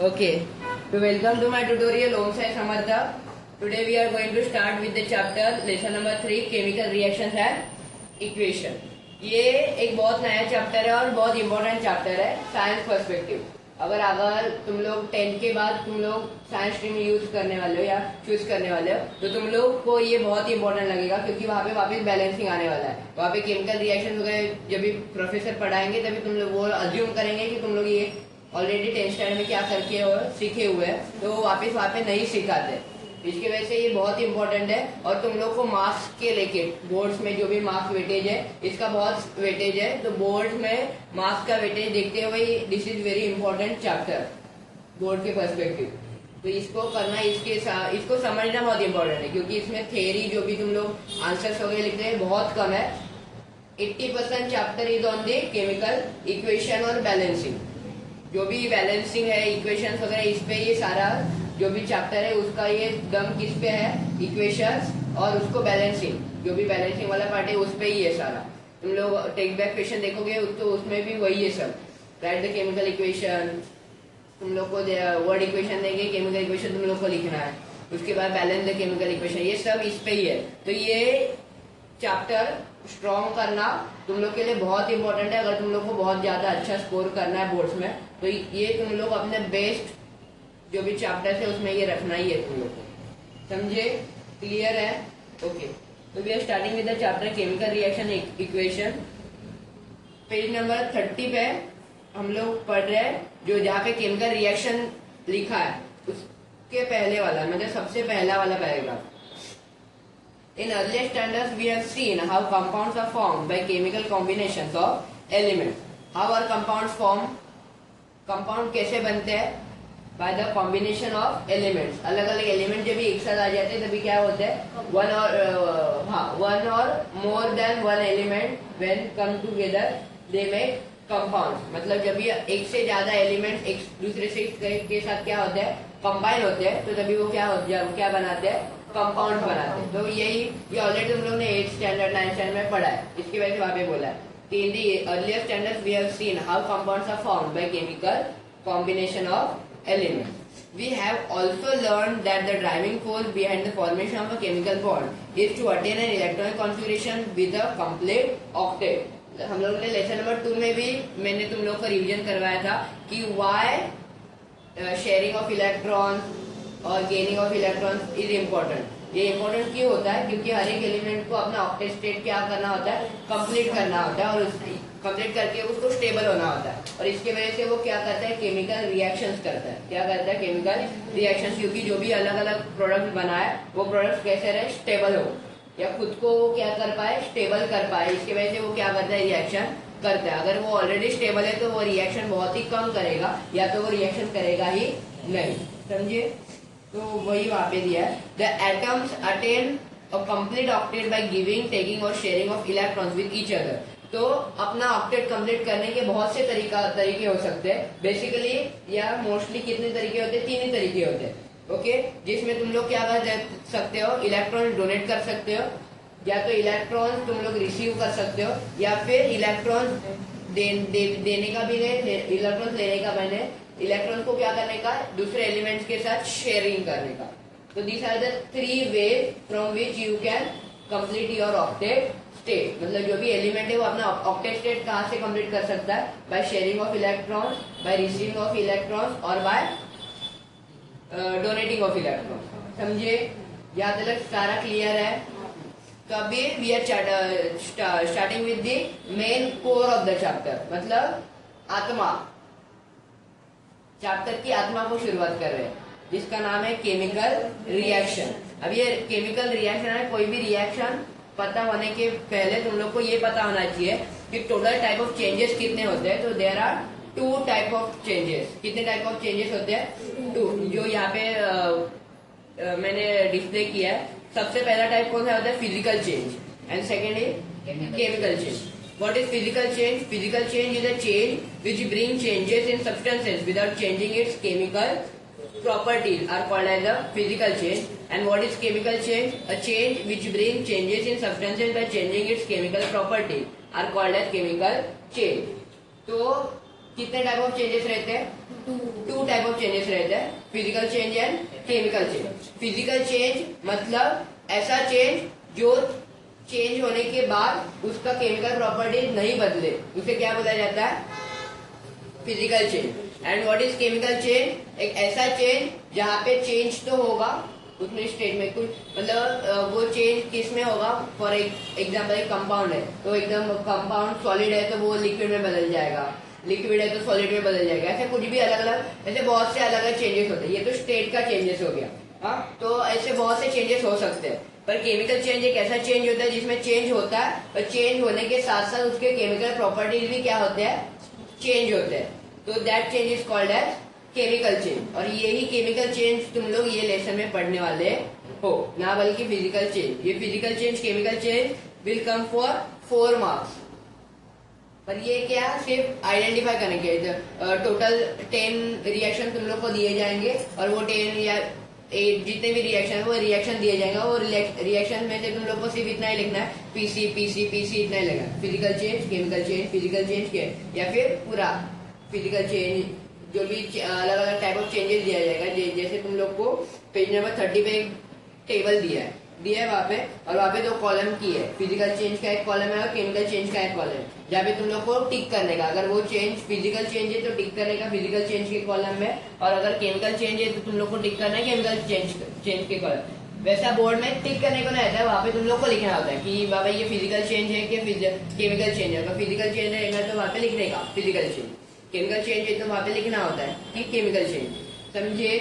Okay, so welcome to my tutorial Om Sai Samartha. Today we are going to start with the chapter lesson number 3 chemical reactions and equation. ये एक बहुत नया chapter है और बहुत important chapter है science perspective. अगर तुम लोग 10th के बाद तुम लोग साइंस स्ट्रीम यूज करने वाले हो या चूज करने वाले हो तो तुम लोग को ये बहुत इंपॉर्टेंट लगेगा, क्योंकि वहाँ पे वापस बैलेंसिंग आने वाला है। वहाँ पे केमिकल रिएक्शन वगैरह जब भी प्रोफेसर पढ़ाएंगे तभी तुम लोग वो अज्यूम करेंगे कि तुम लोग ये ऑलरेडी 10th स्टैंडर्ड में क्या करके और सीखे हुए हैं, तो वापस वहाँ पे नहीं सिखाते। इसकी वजह से ये बहुत इंपॉर्टेंट है। और तुम लोग को मार्क्स के लेके बोर्ड्स में जो भी मार्क्स वेटेज है इसका बहुत वेटेज है, तो बोर्ड में मार्क्स का वेटेज देखते हुए this is very important chapter board के पर्सपेक्टिव। तो इसको करना, इसको समझना बहुत इंपॉर्टेंट है, क्योंकि इसमें थ्योरी जो भी तुम लोग आंसर्स वगैरह लिखते हैं बहुत कम है। 80% chapter is on the chemical equation और बैलेंसिंग। जो भी बैलेंसिंग है, इक्वेशन वगैरह, इस पे ये सारा जो भी चैप्टर है उसका ये दम किस पे है, इक्वेशंस और उसको बैलेंसिंग, जो भी बैलेंसिंग वाला पार्ट है उस पे ही है सारा। तुम लोग टेक बैक क्वेश्चन देखोगे तो उसमें भी वही है सब। राइट द केमिकल इक्वेशन, तुम लोग को वर्ड इक्वेशन देंगे, केमिकल इक्वेशन तुम लोग को लिखना है, उसके बाद बैलेंस द केमिकल इक्वेशन, ये सब इस पे ही है। तो ये चैप्टर स्ट्रॉन्ग करना तुम लोग के लिए बहुत इंपॉर्टेंट है। अगर तुम लोग को बहुत ज्यादा अच्छा स्कोर करना है बोर्ड्स में तो ये तुम लोग अपने बेस्ट जो भी चैप्टर है उसमें ये रखना ही है तुम लोग को। समझे? क्लियर है? ओके, तो we are starting with the chapter chemical reaction equation. Page number 30 पे हम लोग पढ़ रहे हैं, जो जहाँ पे केमिकल रिएक्शन लिखा है उसके पहले वाला, मतलब सबसे पहला वाला paragraph. In earlier standards, we have seen how compounds are formed by chemical combinations of elements. How are compounds formed? Compound कैसे बनते हैं? By the combination of elements. अलग अलग एलिमेंट जब भी एक साथ आ जाते हैं तभी क्या होता है, one or more than one element when come together they make compounds. मतलब जब भी एक से ज्यादा एलिमेंट एक दूसरे से के साथ क्या होता है, कंबाइन होते हैं, तो तभी वो क्या बनाते हैं, कंपाउंड बनाते हैं। तो ये ऑलरेडी तुम लोग ने 8th स्टैंडर्ड 9th स्टैंडर्ड में पढ़ा है, इसकी वजह से वहां पे बोला है। In the earlier standards we have seen how compounds are formed by chemical combination of elements. We have also learned that the driving force behind the formation of a chemical bond is to attain an electronic configuration with a complete octet. हम लोग ने lesson number 2 में भी मैंने तुम लोग को revision करवाया था कि why शेयरिंग ऑफ इलेक्ट्रॉन्स और gaining of electrons is important. ये इम्पोर्टेंट क्यों होता है, क्योंकि हर एक एलिमेंट को अपना ऑक्टेट स्टेट क्या करना होता है, कंप्लीट करना होता है, और कंप्लीट करके उसको स्टेबल होना होता है। और इसके वजह से वो क्या करता है, केमिकल रिएक्शंस करता है। क्या करता है, केमिकल रिएक्शंस, क्योंकि जो भी अलग अलग प्रोडक्ट बनाए वो प्रोडक्ट कैसे रहे, स्टेबल हो, या खुद को वो क्या कर पाए, स्टेबल कर पाए। इसकी वजह से वो क्या करता है, रिएक्शन करता है। अगर वो ऑलरेडी स्टेबल है तो वो रिएक्शन बहुत ही कम करेगा, या तो वो रिएक्शन करेगा ही नहीं। समझे? तो वही वहां पे दिया है, the atoms attain a complete octet by giving, taking और sharing of electrons with each other. तो अपना ऑक्टेट कंप्लीट करने के बहुत से तरीके हो सकते हैं बेसिकली, या मोस्टली कितने तरीके होते हैं, 3 ही तरीके होते हैं। ओके, जिसमें तुम लोग क्या कर सकते हो, इलेक्ट्रॉन डोनेट कर सकते हो, या तो इलेक्ट्रॉन तुम लोग रिसीव कर सकते हो, या फिर इलेक्ट्रॉन देने का भी नहीं, इलेक्ट्रॉन लेने का भी नहीं, इलेक्ट्रॉन को क्या करने का, दूसरे एलिमेंट्स के साथ शेयरिंग करने का। तो this are the 3 ways from which you can complete your octet state. मतलब जो भी एलिमेंट है वो अपना ऑक्टेट स्टेट कहाँ से कंप्लीट कर सकता है, by sharing of electrons, by receiving of electrons, और बाय डोनेटिंग ऑफ इलेक्ट्रॉन्स। समझे? यहाँ तक सारा क्लियर है? तो अभी we are starting with the main core of the chapter, मतलब आत्मा, चैप्टर की आत्मा को शुरुआत कर रहे हैं, जिसका नाम है केमिकल रिएक्शन। अब ये केमिकल रिएक्शन है, कोई भी रिएक्शन पता होने के पहले तुम लोग को ये पता होना चाहिए कि टोटल टाइप ऑफ चेंजेस कितने होते हैं। तो there are 2 type of changes. कितने टाइप ऑफ चेंजेस होते हैं? 2, जो यहाँ पे मैंने डिस्प्ले किया है। सबसे पहला टाइप कौन सा होता है, physical change, and second is chemical change. What is physical change? Physical change is a change which brings changes in substances without changing its chemical properties are called as a physical change. And what is chemical change? A change which brings changes in substances by changing its chemical properties are called as chemical change. तो कितने type of changes रहते हैं? To type of changes रहते हैं, physical change and chemical change. Physical change मतलब ऐसा change जो change होने के बाद उसका केमिकल प्रॉपर्टी नहीं बदले, उसे क्या बोला जाता है? Physical change. And what is chemical change? एक ऐसा चेंज जहाँ पे चेंज तो होगा उसमें स्टेट में कुछ, मतलब वो चेंज किस में होगा? फॉर एग्जाम्पल एक कंपाउंड है तो एकदम कंपाउंड सॉलिड है तो वो लिक्विड में बदल जाएगा, लिक्विड है तो सॉलिड में बदल जाएगा, ऐसे कुछ भी अलग अलग, ऐसे बहुत से अलग अलग चेंजेस होते हैं। ये तो स्टेट का चेंजेस हो गया। हाँ, तो ऐसे बहुत से चेंजेस हो सकते हैं। पर केमिकल चेंज एक ऐसा चेंज होता है जिसमें चेंज होता है और चेंज होने के साथ साथ उसके केमिकल प्रॉपर्टीज भी क्या होते हैं? चेंज होते हैं। तो that change is called as chemical change. और यही केमिकल चेंज तुम लोग ये लेसन में पढ़ने वाले हो, ना बल्कि फिजिकल चेंज। ये physical change, chemical change will come for 4 marks. पर ये क्या सिर्फ आइडेंटिफाई करने के टोटल 10 रिएक्शन तुम लोग को दिए जाएंगे और वो 10 या जितने भी रिएक्शन वो रिएक्शन दिए जाएंगे। वो रिएक्शन में से तुम लोग को सिर्फ इतना ही लिखना है, पीसी पीसी पीसी इतना ही लिखना है। Physical change, chemical change, physical change के या फिर पूरा फिजिकल चेंज, जो भी अलग अलग टाइप ऑफ चेंजेस दिया जाएगा। जैसे तुम लोग को पेज नंबर 30 पे एक टेबल दिया है वहाँ पे, और वहाँ पे 2 कॉलम की है। फिजिकल चेंज का एक कॉलम है और केमिकल चेंज का एक कॉलम है, जहाँ पे तुम लोग को टिक करने का। अगर वो चेंज फिजिकल चेंज है तो टिक करने का फिजिकल चेंज के कॉलम में, और अगर केमिकल चेंज है तो तुम लोग को टिक करना है केमिकल चेंज के कॉलम। वैसा बोर्ड में टिक करने को नहीं आता है, वहाँ पे तुम लोग को लिखना होता है कि बाबा ये फिजिकल चेंज है कि केमिकल चेंज है। अगर फिजिकल चेंज रहेगा तो वहाँ पे लिखने का फिजिकल चेंज, केमिकल चेंज है तो वहाँ पे लिखना होता है कि केमिकल चेंज। समझे?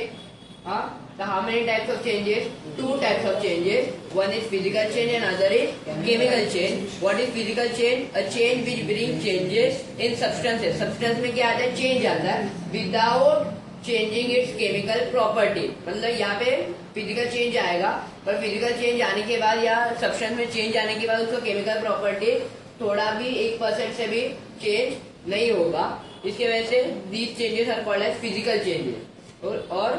हाँ, so how many types of changes? 2 types of changes. One is physical change and other is chemical change. What is physical change? A change which brings changes in substances. Substance में क्या आता है? Change आता है without changing its chemical property. मतलब यहाँ पे physical change आएगा, पर फिजिकल चेंज आने के बाद या सब्सटेंस में चेंज आने के बाद उसका केमिकल प्रॉपर्टी थोड़ा भी 1% से भी चेंज नहीं होगा। इसके वजह से these changes are called as physical changes। और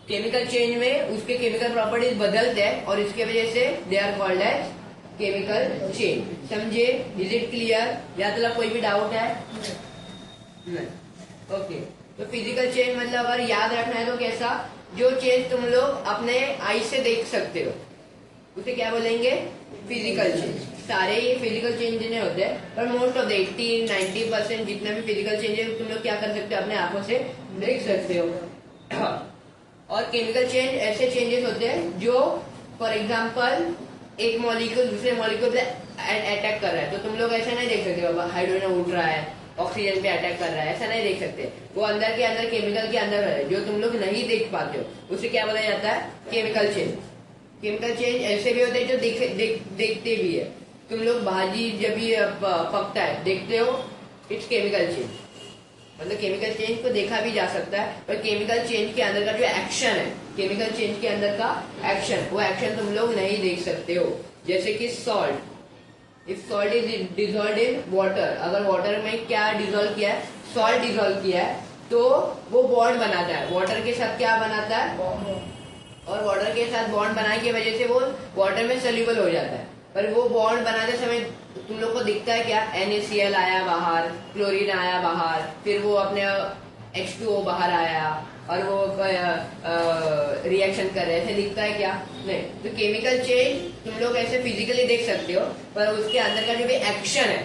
केमिकल चेंज में उसके केमिकल प्रॉपर्टीज बदलते हैं और इसके वजह से they are called as chemical change. समझे? Is it clear? या तो कोई भी डाउट है? नहीं। ओके, तो फिजिकल चेंज मतलब अगर याद रखना है तो कैसा? जो चेंज तुम लोग अपने आई से देख सकते हो उसे क्या बोलेंगे? Physical change. सारे ये फिजिकल चेंज नहीं होते हैं, पर मोस्ट ऑफ द 80-90% जितने भी फिजिकल चेंज है तुम लोग क्या कर सकते हो? अपने आंखों से देख सकते हो। और केमिकल चेंज ऐसे चेंजेस होते हैं जो फॉर एग्जांपल एक मॉलिक्यूल दूसरे मॉलिक्यूल पे अटैक कर रहा है, तो तुम लोग ऐसा नहीं देख सकते बाबा हाइड्रोजन उठ रहा है, ऑक्सीजन पे अटैक कर रहा है, ऐसा नहीं देख सकते। वो अंदर के अंदर केमिकल के अंदर है जो तुम लोग नहीं देख पाते हो, उसे क्या बोला जाता है? Chemical change. केमिकल चेंज ऐसे भी होते हैं जो देखते भी है। तुम लोग भाजी जब भी पकता है देखते हो, इट्स केमिकल चेंज। मतलब केमिकल चेंज को देखा भी जा सकता है, पर केमिकल चेंज के अंदर का जो एक्शन है, केमिकल चेंज के अंदर का एक्शन, वो एक्शन तुम लोग नहीं देख सकते हो। जैसे कि salt, if salt is dissolve in water, अगर वाटर में क्या डिजोल्व किया है? सॉल्ट डिजोल्व किया है, तो वो बॉन्ड बनाता है। वाटर के साथ क्या बनाता है? और वाटर के साथ बॉन्ड बनाने की वजह से वो वाटर में सोल्यूबल हो जाता है। पर वो बॉन्ड बनाते समय तुम लोग को दिखता है क्या? NaCl आया बाहर, क्लोरीन आया बाहर, फिर वो अपने H2O बाहर आया और वो रिएक्शन कर रहे, ऐसे दिखता है क्या? नहीं। तो केमिकल चेंज तुम लोग ऐसे फिजिकली देख सकते हो, पर उसके अंदर का जो भी एक्शन है,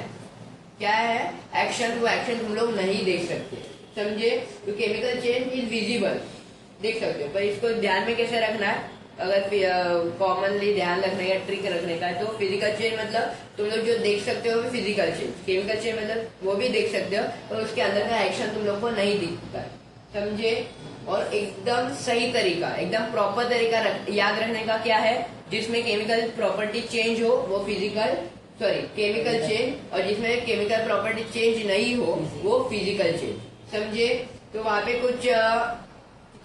क्या है एक्शन, वो एक्शन तुम लोग नहीं देख सकते। समझे? तो केमिकल चेंज इज विजिबल, देख सकते हो, पर इसको ध्यान में कैसे रखना है? अगर कॉमनली ध्यान रखने का ट्रिक रखने का है तो फिजिकल चेंज मतलब तुम लोग जो देख सकते हो वो फिजिकल चेंज, केमिकल चेंज मतलब वो भी देख सकते हो और उसके अंदर का एक्शन तुम लोग को नहीं दिखता है। समझे? और एकदम सही तरीका, एकदम प्रॉपर तरीका याद रखने का क्या है? जिसमें केमिकल प्रॉपर्टी चेंज हो वो केमिकल चेंज, और जिसमें केमिकल प्रॉपर्टी चेंज नहीं हो वो फिजिकल चेंज। समझे? तो वहां पे कुछ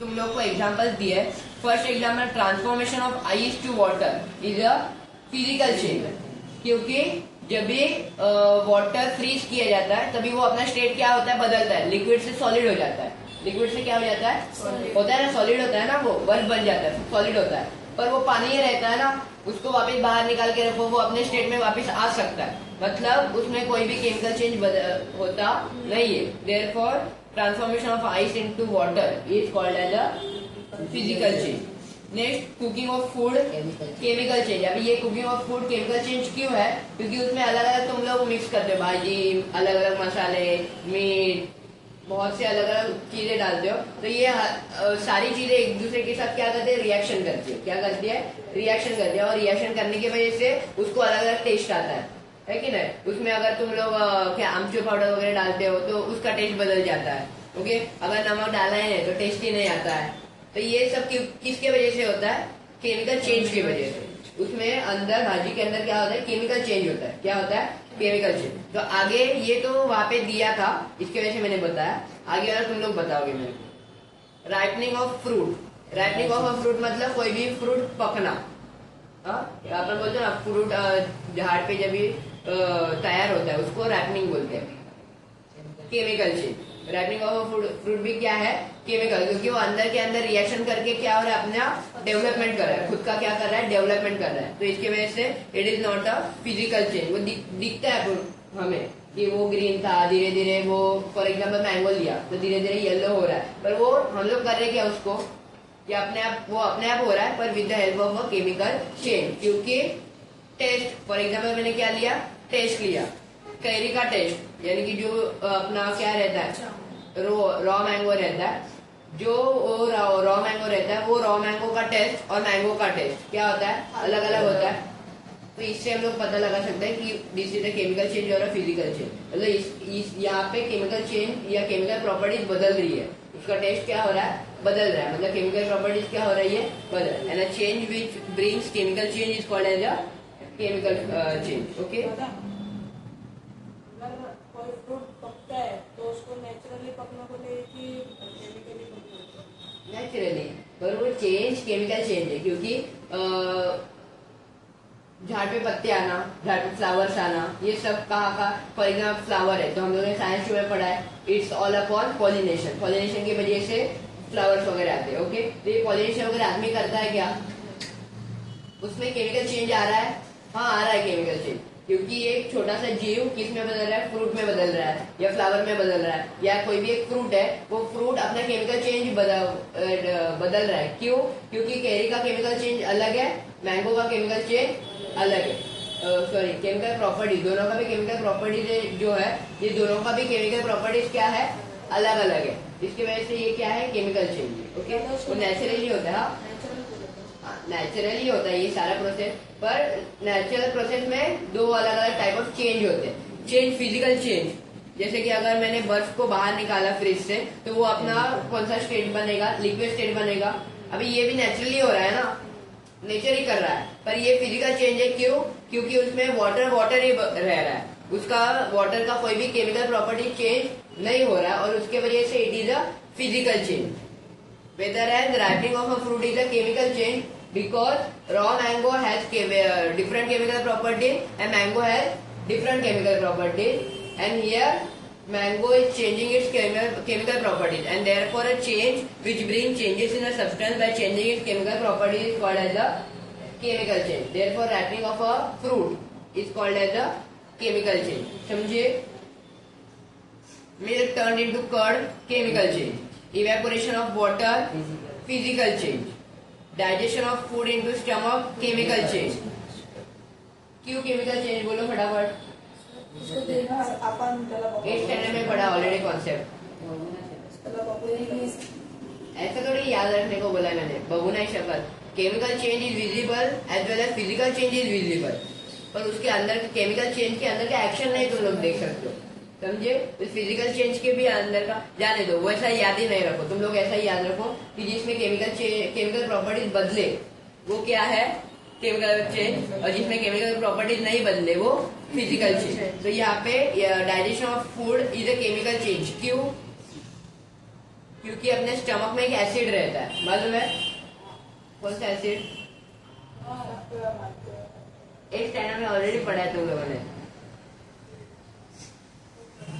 तुम लोग को एग्जांपल दिए है। First example, transformation of ice to water is a physical change, क्योंकि जब भी वाटर फ्रीज किया जाता है तभी वो अपना स्टेट क्या होता है? बदलता है, लिक्विड से सॉलिड हो जाता है। लिक्विड से क्या हो जाता है? होता है ना, सॉलिड होता है ना, वो बर्फ बन जाता है, सॉलिड होता है। पर वो पानी ही रहता है ना, उसको वापस बाहर निकाल के रखो, वो अपने स्टेट में वापस आ सकता है, मतलब उसमें कोई भी केमिकल चेंज होता नहीं है। Therefore transformation of ice into water is called as a physical change. Next cooking of food chemical change. अभी ये cooking of food chemical change क्यों है? क्योंकि उसमें अलग अलग तुम लोग मिक्स करते हो, भाजी, अलग अलग मसाले, मीट, बहुत से अलग अलग चीजें डालते हो, तो ये सारी चीजें एक दूसरे के साथ क्या करते हैं? रिएक्शन करती है। क्या करती है? रिएक्शन करती है, और रिएक्शन करने की वजह से उसको अलग अलग टेस्ट आता है कि नहीं? उसमें अगर तुम लोग क्या आमचूर पाउडर वगैरह डालते हो तो उसका टेस्ट बदल जाता है। ओके, अगर नमक डाला ही नहीं तो टेस्ट ही नहीं आता है। तो ये सब किसके वजह से होता है? केमिकल चेंज की वजह से। उसमें अंदर भाजी के अंदर क्या होता है? केमिकल चेंज होता है। क्या होता है? Chemical change. तो आगे ये तो वहां पे दिया था, इसके वजह से मैंने बताया, आगे वाला तुम लोग बताओगे मेरे को। Ripening of fruit. Ripening of a fruit मतलब कोई भी फ्रूट पकना। अपन बोलते हैं ना फ्रूट झाड़ पे जब भी तैयार होता है उसको राइपनिंग बोलते हैं। Chemical change. Ripening of fruit भी क्या है? केमिकल, क्योंकि वो अंदर के अंदर रिएक्शन करके क्या हो रहा है? अपना डेवलपमेंट कर रहा है, खुद का क्या कर रहा है? डेवलपमेंट कर रहा है। तो इसके वजह से it is not a physical change. वो दिखता है हमें कि वो ग्रीन था, धीरे धीरे वो, फॉर एग्जाम्पल मैंगो लिया तो धीरे धीरे येलो हो रहा है, पर वो हम लोग कर रहे क्या उसको? कि अपने आप वो अपने आप हो रहा है, पर with the help of a chemical change. क्योंकि टेस्ट, फॉर एग्जाम्पल मैंने क्या लिया? टेस्ट लिया, कैरी का टेस्ट, यानी कि जो अपना क्या रहता है? रॉ मैंगो रहता है, जो रॉ मैंगो रहता है, वो रॉ मैंगो का टेस्ट और मैंगो का टेस्ट क्या होता है? अलग अलग होता है। तो इससे हम लोग पता लगा सकते हैं कि this is a chemical change और अ फिजिकल चेंज। मतलब यहाँ पे केमिकल चेंज या केमिकल प्रॉपर्टीज बदल रही है, उसका टेस्ट क्या हो रहा है? बदल रहा है, मतलब केमिकल प्रॉपर्टीज क्या हो रही है? बदल। And a change which brings chemical change is called as a chemical change. Okay, कोई फ्रूट पकता है तो उसको नेचुरली पकना बोले कि केमिकली पकना? नेचुरली, पर वो चेंज केमिकल चेंज है, क्योंकि झाड़ पे पत्ते आना, झाड़ पे फ्लावर्स आना, ये सब कहाँ का? फॉर एग्जाम्पल फ्लावर है तो हम लोगों ने साइंस में पढ़ा है, it's all upon pollination. Pollination की वजह से फ्लावर्स वगैरह आते हैं। ओके, तो ये पॉलिनेशन वगैरह आदमी करता है क्या? उसमें केमिकल चेंज आ रहा है? हाँ, आ रहा है केमिकल चेंज, क्योंकि एक छोटा सा जीव किस में बदल रहा है? फ्रूट में बदल रहा है, या फ्लावर में बदल रहा है, या कोई भी एक फ्रूट है, वो फ्रूट अपना केमिकल चेंज बदल रहा है। क्यों? क्योंकि कैरी का केमिकल चेंज अलग है, मैंगो का केमिकल चेंज अलग है। सॉरी, केमिकल प्रॉपर्टीज, दोनों का भी केमिकल प्रॉपर्टीज जो है, ये दोनों का भी केमिकल प्रॉपर्टीज क्या है? अलग अलग है। इसकी वजह से ये क्या है? Chemical change. ओके, वो नेचुरली होता है, नेचुरली होता है ये सारा प्रोसेस। पर नेचुरल प्रोसेस में दो अलग अलग टाइप ऑफ चेंज होते हैं। चेंज फिजिकल चेंज, जैसे कि अगर मैंने बर्फ को बाहर निकाला फ्रिज से तो वो अपना कौन सा स्टेट बनेगा? लिक्विड स्टेट बनेगा। अभी ये भी नेचुरली हो रहा है ना, नेचर ही कर रहा है, पर ये फिजिकल चेंज है। क्यों? क्योंकि उसमें वाटर ही रह रहा है, उसका वाटर का कोई भी केमिकल प्रॉपर्टी चेंज नहीं हो रहा है, और उसके वजह से it is a physical change. Whether as ripening of a fruit is a chemical change because raw mango has different chemical properties and mango has different chemical properties, and here mango is changing its chemical properties, and therefore a change which brings changes in a substance by changing its chemical properties is called as a chemical change. Therefore ripening of a fruit is called as a chemical change. समझिए? Milk turned into curd, chemical change. Evaporation of water, physical change. Digestion of food into stomach, chemical change. क्यों chemical change? बोलो फटाफट। उसको देखा अपन त्याला 8th standard में पढ़ा already concept. ऐसा थोड़ी याद रखने को बोला मैंने, बबू नहीं शपथ। Chemical change is visible as well as physical change is visible, पर उसके अंदर केमिकल चेंज के अंदर का एक्शन नहीं तुम लोग देख सकते हो। समझे? इस फिजिकल चेंज के भी अंदर का जाने दो, वो ऐसा याद ही नहीं रखो। तुम लोग ऐसा ही याद रखो कि जिसमें केमिकल प्रॉपर्टीज बदले वो क्या है? केमिकल चेंज, और जिसमें केमिकल प्रॉपर्टीज नहीं बदले वो फिजिकल चेंज। तो यहाँ पे digestion of food is a chemical change. क्यों? क्योंकि अपने स्टमक में एक एसिड रहता है, मालूम है? कौन सा एसिड? एक स्टैंडर्ड में ऑलरेडी पढ़ा है तुम लोगों ने,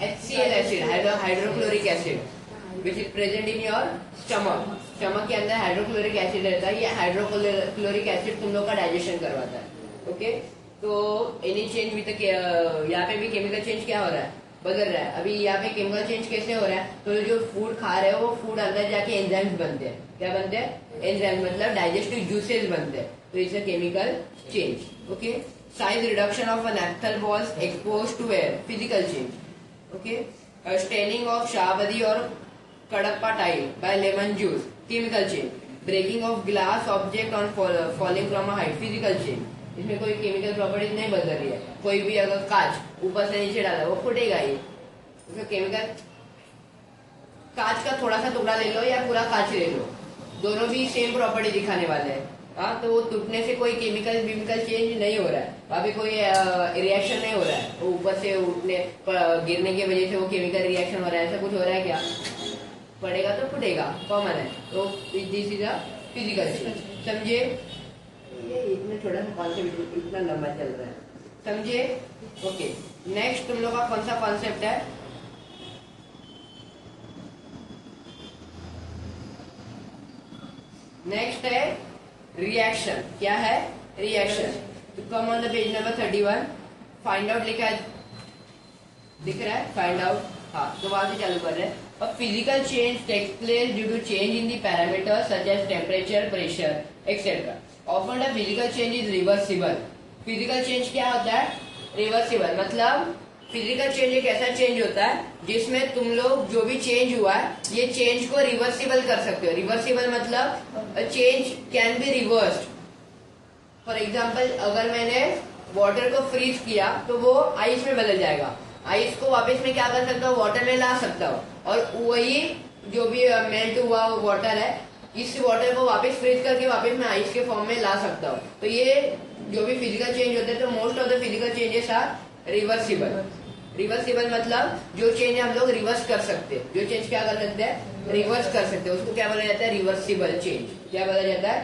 HCl acid, hydrochloric acid. Which is present in your stomach. Stomach के अंदर हाइड्रोक्लोरिक एसिड रहता है, ये हाइड्रोक्लोरिक एसिड तुम लोग का डाइजेशन करवाता है। ओके, तो एनी चेंज विद यहाँ पे भी केमिकल चेंज क्या हो रहा है, बदल रहा है। अभी यहाँ पे केमिकल चेंज कैसे हो रहा है, तो जो फूड खा रहे हो वो फूड अंदर जाके एंजाइम्स बनते हैं। क्या बनते हैं? एंजाइम, मतलब डाइजेस्टिव जूसेस बनते हैं, तो it's a chemical change. Okay, size reduction of naphthalene balls expose to air, physical change. Okay, staining of Shahabadi और Kadappa tile by lemon juice, chemical change. Breaking of glass object on falling from a height, physical change. इसमें कोई chemical properties नहीं बदल रही है। कोई भी अगर कांच ऊपर से नीचे डाला वो फूटेगा ही, उसका केमिकल। कांच का थोड़ा सा टुकड़ा ले लो या पूरा कांच ले लो, दोनों भी सेम प्रॉपर्टी दिखाने वाले हैं। हाँ, तो वो टूटने से कोई केमिकल चेंज नहीं हो रहा है, वहाँ पे कोई रिएक्शन नहीं हो रहा है। वो ऊपर से उठने गिरने की वजह से वो केमिकल रिएक्शन हो रहा है, ऐसा कुछ हो रहा है क्या? पड़ेगा तो फूटेगा, कॉमन है। तो this is a physical change, समझे? ये इतना छोटा सा कॉन्सेप्ट इतना लंबा चल रहा है, समझे? ओके, नेक्स्ट तुम लोग का कौन सा कॉन्सेप्ट है? नेक्स्ट है रिएक्शन। क्या है? रिएक्शन। तो come on the page number 31, find out लिखा है, दिख रहा है? फाइंड आउट, हाँ, तो वहां से चालू कर रहे हैं। A physical change takes place due to change in the parameters such as temperature, pressure, etc. Often the physical change is reversible. Physical change क्या होता है? Reversible, मतलब फिजिकल चेंज एक ऐसा चेंज होता है जिसमें तुम लोग जो भी चेंज हुआ है ये चेंज को रिवर्सिबल कर सकते हो। रिवर्सिबल मतलब change can be reversed. For example, अगर मैंने वाटर को फ्रीज किया तो वो आइस में बदल जाएगा। आइस को वापस में क्या कर सकता हूँ? वाटर में ला सकता हूँ, और वही जो भी मेल्ट हुआ वाटर है, इस वाटर को वापस फ्रीज करके वापस मैं आइस के फॉर्म में ला सकता हूँ। तो ये जो भी फिजिकल चेंज होते हैं, तो most of the physical changes are reversible. Reversible मतलब जो चेंज हम लोग रिवर्स कर सकते हैं, जो चेंज क्या कर सकते हैं? रिवर्स कर सकते हैं, उसको क्या बोला जाता है? Reversible change. क्या बोला जाता है?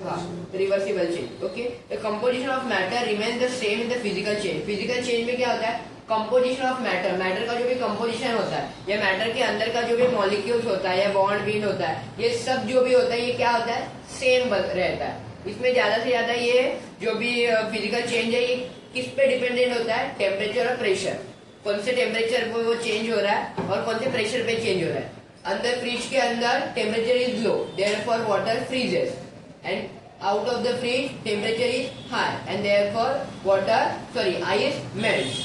हाँ, reversible change. Okay, the composition of matter remain the same in the physical change. Physical change में क्या होता है? कंपोजिशन ऑफ मैटर, मैटर का जो भी कंपोजिशन होता है, या मैटर के अंदर का जो भी मॉलिक्यूल्स होता है या बॉन्ड बीन होता है, ये सब जो भी होता है ये क्या होता है? सेम रहता है। इसमें ज्यादा से ज्यादा ये जो भी फिजिकल चेंज है ये किस पे डिपेंडेंट होता है? टेम्परेचर और प्रेशर। कौन से टेम्परेचर पे वो चेंज हो रहा है और कौन से प्रेशर पे चेंज हो रहा है। अंदर फ्रिज के अंदर temperature is low, therefore water freezes, and out of the fridge temperature is high and therefore ice melts.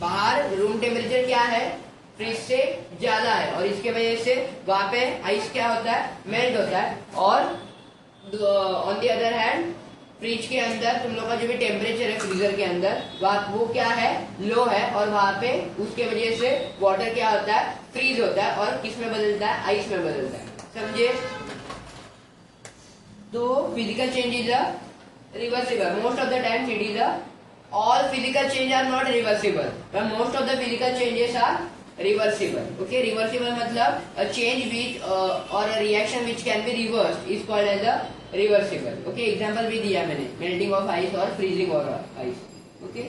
बाहर रूम टेम्परेचर क्या है? फ्रिज से ज्यादा है, और इसके वजह से वहां पे आइस क्या होता है? मेल्ट होता है। और on the other hand fridge के अंदर तुम लोग का जो भी टेम्परेचर है फ्रीजर के अंदर वो क्या है? लो है, और वहां पे उसके वजह से वाटर क्या होता है? फ्रीज होता है, और किस में बदलता है? आइस में बदलता है, समझे? तो physical change is a reversible. Most of the times it is a all physical change are not reversible, but most of the physical changes are reversible. Okay, reversible मतलब a change which or a reaction which can be reversed is called as a reversible. Okay, example भी दिया मैंने, melting of ice और freezing of ice. Okay,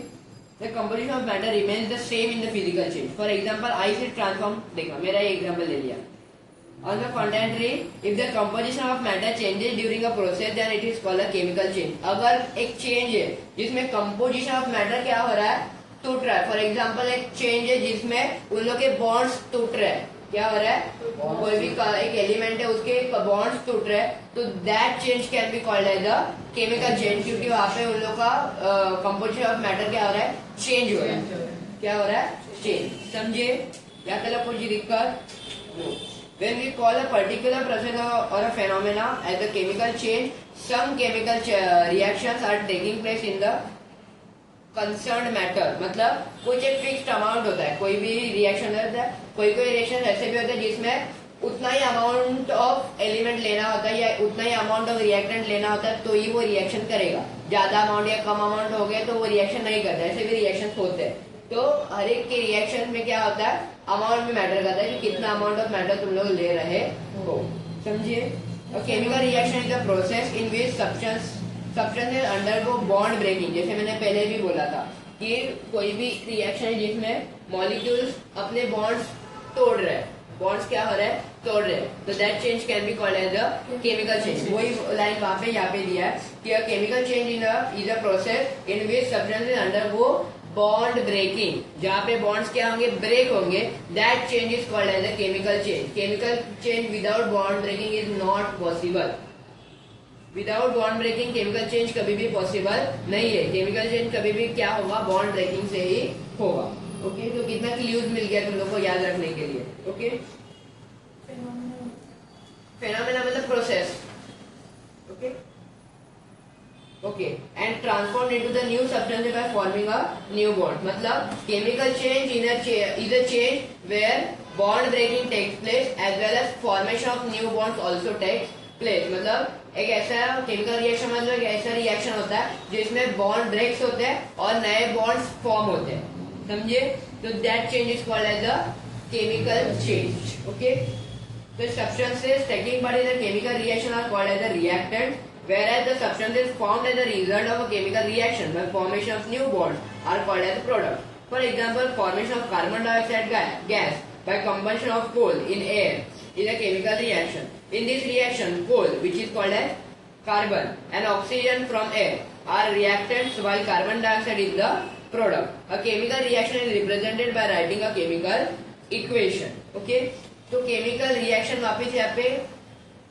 the composition of matter remains the same in the physical change. For example, ice is transformed, देखो मेरा ये example ले लिया। On the contrary, if the composition of matter changes during a process, then it is called a chemical change. अगर एक change है जिसमें composition of matter क्या हो रहा है? टूट रहा है। फॉर एग्जाम्पल, एक चेंज है जिसमें उन लोग के बॉन्ड्स टूट रहे हैं। क्या हो रहा है? कोई भी एक एलिमेंट है उसके बॉन्ड्स टूट रहे हैं, तो that change can be called as a chemical change, क्योंकि वहां पे उन लोग का कंपोजिशन ऑफ मैटर क्या हो रहा है? चेंज हो रहा है। क्या हो रहा है? चेंज, समझे? या कल कुछ दिक्कत? When we call a particular process or a phenomena as a chemical change, some chemical reactions are taking place in the concerned matter. मतलब कुछ एक फिक्स्ड अमाउंट होता है, कोई भी रिएक्शन होता है, कोई रिएक्शन ऐसे भी होता है जिसमें उतना ही अमाउंट ऑफ एलिमेंट लेना होता है या उतना ही अमाउंट ऑफ रिएक्टेंट लेना होता है, तो ही वो रिएक्शन करेगा। ज्यादा अमाउंट या कम अमाउंट हो गया तो वो रिएक्शन नहीं करता। ऐसे भी रिएक्शन होते हैं। तो हर एक के रिएक्शन में क्या होता है? अमाउंट में मैटर करता है कि कितना अमाउंट ऑफ मैटर तुम लोग ले रहे हो, समझिए? और chemical reaction is the process in which substances undergo bond breaking. जैसे मैंने पहले भी बोला था कि कोई भी रिएक्शन है जिसमें मॉलिक्यूल्स अपने बॉन्ड्स तोड़ रहे हैं, बॉन्ड्स क्या हो रहा है, तोड़ रहे हैं, तो that change can be called as a chemical change. वही लाइन वहां पे यहाँ पे दिया है कि a chemical change is a process in which substances undergo bond breaking, जहाँ पे बॉन्ड्स क्या होंगे, ब्रेक होंगे, that change is called as a chemical change. Chemical change without bond breaking is not possible. Without bond breaking chemical change कभी भी possible नहीं है। Chemical change कभी भी क्या होगा, बॉन्ड ब्रेकिंग से ही होगा। ओके, तो कितना क्लूज मिल गया तुम लोग को याद रखने के लिए। ओके, फेनोमेना मतलब process. Okay okay, and transform into the new substance by forming a new bond. मतलब chemical change is a change where bond breaking takes place as well as formation of new bonds also takes place. मतलब एक ऐसा chemical reaction, मतलब एक ऐसा reaction होता है जिसमें बॉन्ड ब्रेक्स होते हैं और नए बॉन्ड्स फॉर्म होते हैं, समझे? तो that change is called as a chemical change. Okay, the substances taking part in the chemical reaction are called as a reactant, whereas the substances formed as a result of a chemical reaction by formation of new bonds are called as a product. For example, formation of carbon dioxide gas by combustion of coal in air is a chemical reaction. In this reaction, coal, which is called as carbon, and oxygen from air are reactants, while carbon dioxide is the product. A chemical reaction is represented by writing a chemical equation. Okay, तो chemical reaction वापिस यहाँ पे,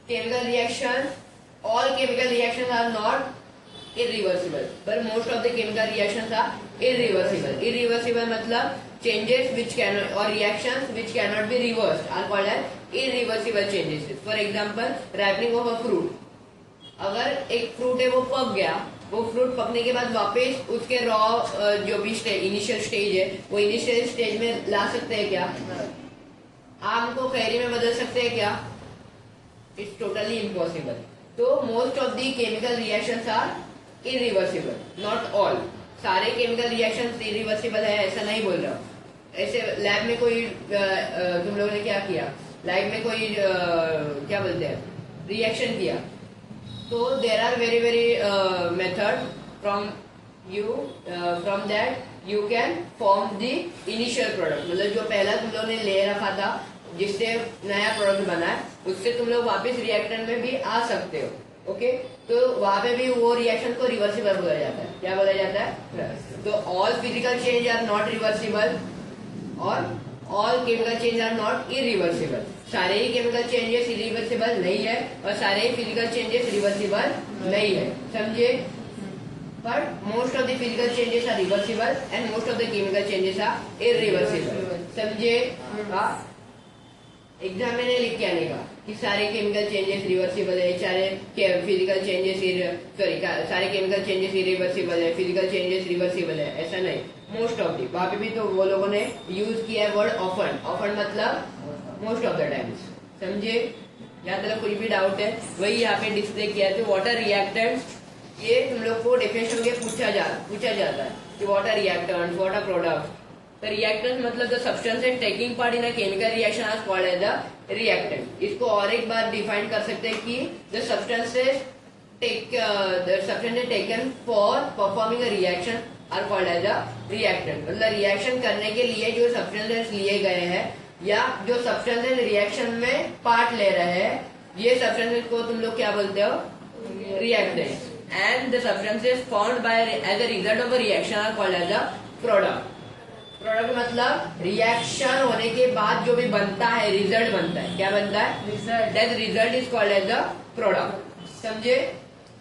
chemical reaction, all chemical reaction are not irreversible, पर most of the chemical reactions are irreversible. Irreversible मतलब changes which can और reactions which can not be reversed are called as irreversible changes. For example, ripening of a fruit. अगर एक fruit है वो पक गया, वो फ्रूट पकने के बाद वापस उसके रॉ जो भी इनिशियल स्टेज है वो इनिशियल स्टेज में ला सकते हैं क्या? आम को कैरी में बदल सकते हैं क्या? It's totally impossible. तो most of the chemical reactions are irreversible, not all. सारे केमिकल रिएक्शंस इरिवर्सिबल है ऐसा नहीं बोल रहा हूँ। ऐसे लैब में कोई तुम लोगों ने क्या किया, लैब में कोई क्या बोलते हैं, रिएक्शन किया, तो there are very very method from that you can form the initial product. मतलब जो पहला तुम लोगों ने ले रखा था जिससे नया प्रोडक्ट बना है, उससे तुम लोग वापस रिएक्टेंट में भी आ सकते हो। ओके, तो वहां पे भी वो रिएक्शन को रिवर्सिबल बोला जाता है। क्या बोला जाता है? तो all physical change are not reversible और all chemical change are not irreversible. सारे ही केमिकल चेंजेस इरिवर्सिबल नहीं है और सारे ही फिजिकल चेंजेस रिवर्सिबल नहीं है, समझे? But most of the physical changes are reversible and most of the chemical changes are irreversible. समझे? हाँ, एग्जाम में नहीं लिख के आने का कि सारे केमिकल चेंजेस रिवर्सिबल है, सारे फिजिकल चेंजेस सारे केमिकल चेंजेस इरिवर्सिबल है, फिजिकल चेंजेस रिवर्सिबल है, ऐसा नहीं। मोस्ट ऑफ दी, वहां पे भी तो वो लोगों ने यूज किया है वर्ड ऑफन। ऑफन मतलब मोस्ट ऑफ द टाइम्स, समझे? यहाँ तक कुछ भी डाउट है वही यहाँ पे डिस्प्ले किया है। तो वाटर रिएक्टेंट्स, ये तुम लोग को डेफिनेशन के पूछा जाता है कि what are reactants, what are products. तो रिएक्टेंट्स मतलब the substances taking part in a chemical reaction are called as the reactant. इसको और एक बार डिफाइन कर सकते हैं कि the substances taken for performing a reaction are called as a reactant. मतलब रिएक्शन करने के लिए जो सब्सटेंसेस लिए गए हैं या जो सब्सटेंसेस रिएक्शन में पार्ट ले रहे हैं, ये सब्सटेंसेस को तुम लोग क्या बोलते हो? Reactants. And the substances formed by as a result of a reaction are called as a product. Product मतलब रिएक्शन होने के बाद जो भी बनता है, रिजल्ट बनता है। क्या बनता है? Result. That result is called as the product, समझे?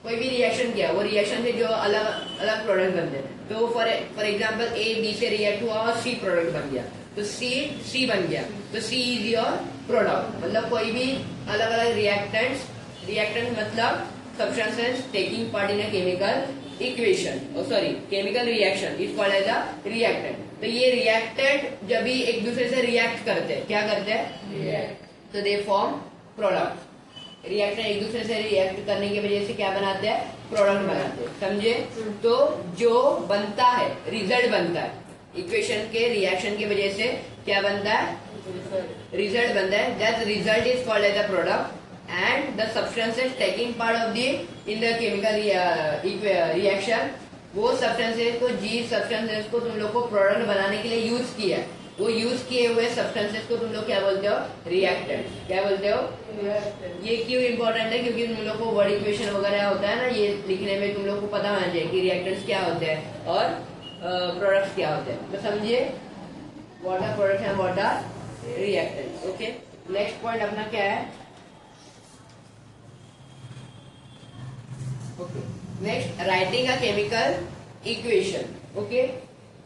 कोई भी रिएक्शन किया, वो रिएक्शन से जो अलग अलग प्रोडक्ट बनते हैं। तो फॉर एग्जाम्पल ए बी से रिएक्ट हुआ और सी प्रोडक्ट बन गया, तो सी बन गया, तो सी इज योर प्रोडक्ट। मतलब कोई भी अलग अलग रिएक्टेंट मतलब substances taking part in a chemical equation, chemical reaction is called as a reactant. तो ये reactant जब भी एक दूसरे से रिएक्ट करते हैं, क्या करते हैं? तो दे फॉर्म प्रोडक्ट। रिएक्टेंट एक दूसरे से रिएक्ट करने की वजह से क्या बनाते हैं? प्रोडक्ट बनाते हैं, समझे? तो जो बनता है, रिजल्ट बनता है, इक्वेशन के रिएक्शन की वजह से क्या बनता है? रिजल्ट बनता है। That result is called as a product and the substances taking part of the in the chemical reaction, वो substances को सब्सटेंसेस को तुम लोग को प्रोडक्ट बनाने के लिए यूज किया है। वो यूज किए हुए सब्सटेंसेस को तुम लोग क्या बोलते हो? रिएक्टेंट। क्या बोलते हो? ये क्यों इंपॉर्टेंट है? क्योंकि तुम लोग को वर्ड इक्वेशन वगैरह होता है ना, ये लिखने में तुम लोग को पता होना चाहिए कि रिएक्टेंट्स क्या होते हैं और प्रोडक्ट्स क्या होते हैं। तो समझिए what are products and what are reactants. Okay, next point अपना क्या है? Okay, next writing a chemical equation. Okay,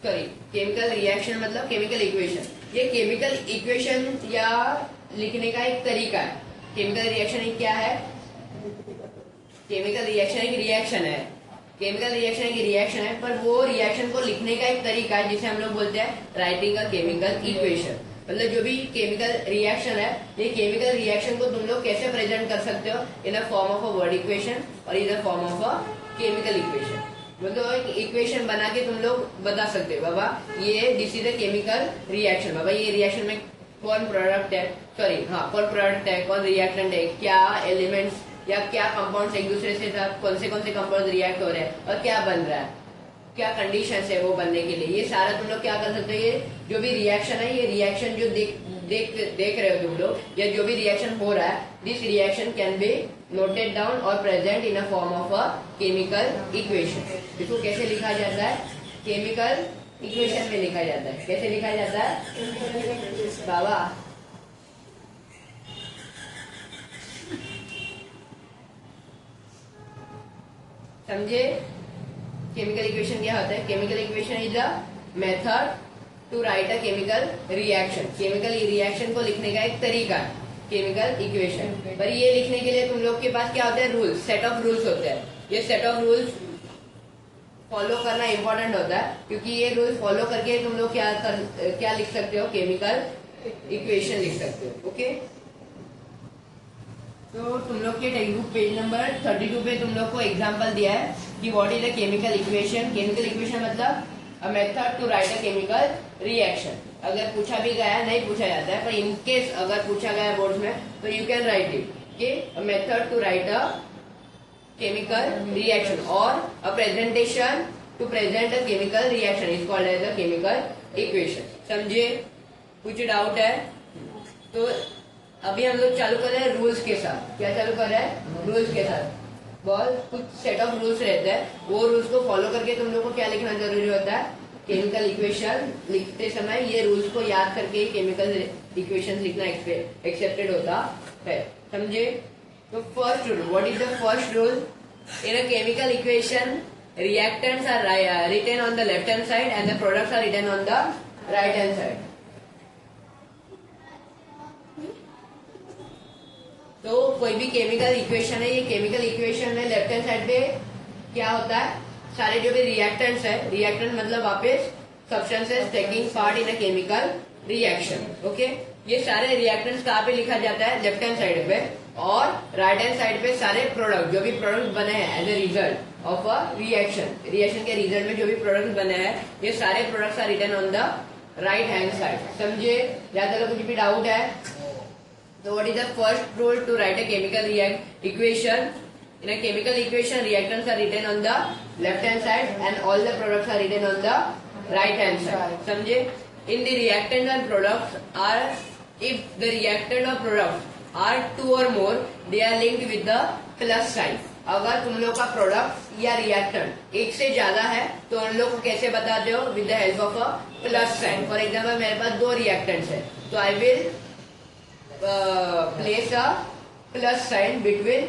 sorry, chemical reaction मतलब केमिकल इक्वेशन। ये केमिकल इक्वेशन या लिखने का एक तरीका है। केमिकल रिएक्शन एक क्या है? केमिकल रिएक्शन एक रिएक्शन है। केमिकल रिएक्शन एक रिएक्शन है, पर वो रिएक्शन को लिखने का एक तरीका है जिसे हम लोग बोलते हैं राइटिंग अ केमिकल इक्वेशन। मतलब जो भी केमिकल रिएक्शन है, ये केमिकल रिएक्शन को तुम लोग कैसे प्रेजेंट कर सकते हो? In a form of a word equation और in a form of a chemical equation. मतलब एक इक्वेशन बना के तुम लोग बता सकते हो बाबा ये this is a chemical reaction. बाबा ये रिएक्शन में कौन प्रोडक्ट है, सॉरी हाँ कौन प्रोडक्ट है, कौन रिएक्टेंट है, क्या एलिमेंट्स या क्या कंपाउंड्स एक दूसरे से साथ कौन से कंपाउंड रिएक्ट हो रहे हैं और क्या बन रहा है, क्या कंडीशंस है वो बनने के लिए। ये सारा तुम लोग क्या कर सकते हो? ये जो भी रिएक्शन है, ये रिएक्शन जो देख रहे हो तुम लोग, या जो भी रिएक्शन हो रहा है, this reaction can be noted down और present in a form of a chemical equation. इसको कैसे लिखा जाता है? केमिकल इक्वेशन में लिखा जाता है। कैसे लिखा जाता है बाबा? समझे केमिकल इक्वेशन क्या होता है? Chemical equation is a method to write a chemical reaction. Chemical reaction को लिखने का एक तरीका है केमिकल इक्वेशन। पर ये लिखने के लिए तुम लोग के पास क्या होता है? रूल्स, सेट ऑफ रूल्स होते हैं। ये सेट ऑफ रूल्स फॉलो करना इंपॉर्टेंट होता है, क्योंकि ये रूल्स फॉलो करके तुम लोग क्या लिख सकते हो? केमिकल इक्वेशन लिख सकते हो। ओके, तो तुम लोग के टेक्स्ट बुक पेज नंबर 32 पे तुम लोग को एग्जांपल दिया है कि what is a chemical equation. Chemical equation मतलब a method to write a chemical reaction. अगर पूछा भी गया, नहीं पूछा जाता है, पर इन केस अगर पूछा गया बोर्ड में तो यू कैन राइट इट कि a method to write a chemical reaction और a presentation to present a chemical reaction is called as a chemical equation. समझिए? कुछ डाउट है? तो अभी हम लोग चालू कर रहे हैं रूल्स के साथ। क्या चालू कर रहे हैं? रूल्स के साथ। बहुत कुछ सेट ऑफ रूल्स रहते हैं, वो रूल्स को फॉलो करके तुम लोग को क्या लिखना जरूरी होता है? केमिकल इक्वेशन लिखते समय ये रूल्स को याद करके ही केमिकल इक्वेशन लिखना एक्सेप्टेड होता है। समझे? तो first rule, what is the first rule? In a chemical equation reactants are written on the left hand side and the products are written on the right hand side. तो कोई भी chemical equation है, ये chemical equation में left hand side पे क्या होता है? सारे जो भी रिएक्टेंट्स है, रिएक्टेंट मतलब वापस substances taking part in a chemical reaction. Okay, ये सारे रिएक्टेंट्स कहाँ पे लिखा जाता है? लेफ्ट हैंड साइड पे, और राइट हैंड साइड पे सारे प्रोडक्ट जो भी प्रोडक्ट बने हैं as a result of a reaction के रिजल्ट में जो भी प्रोडक्ट बने हैं, ये सारे products are written on the right hand side. समझे? या तो कुछ भी डाउट है तो what is the first rule to write a chemical equation? In a chemical equation, reactants are written on the left hand side and all the products are written on the right hand side. समझे? In the reactant and products are, if the reactant or products are two or more, they are linked with the plus sign. अगर तुम लोग का product या reactant एक से ज्यादा है तो उन लोग को कैसे बताते हो? With the help of a plus sign. For example मेरे पास दो रिएक्टेंट्स है, तो I will place a plus sign between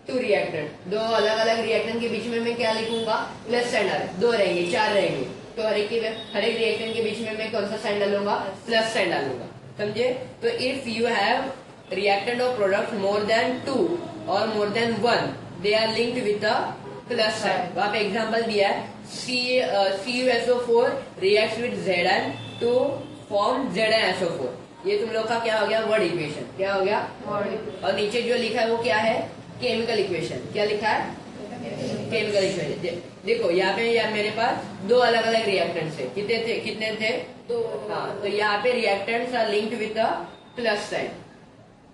two reactant. दो अलग अलग रिएक्टेंट के बीच में मैं क्या लिखूंगा? प्लस साइन डाल। दो रहेंगे, चार रहेंगे, तो हर एक रिएक्टेंट के बीच में मैं कौन सा साइन डालूंगा? प्लस साइन डालूंगा। समझे? तो इफ यू हैव रिएक्टेंट और प्रोडक्ट मोर देन टू और more than one, they are linked with the plus sign. वहां पे एग्जाम्पल दिया है, CuSO4 react with Zn to form ZnSO4। ये तुम लोग का क्या हो गया? Word equation. क्या हो गया? और नीचे जो लिखा है वो क्या है? Chemical equation. क्या लिखा है? Chemical equation. देखो यहाँ पे यार मेरे पास दो अलग अलग रिएक्टेंट्स है। कितने थे? दो। हाँ, तो यहाँ पे reactants are linked with the plus sign.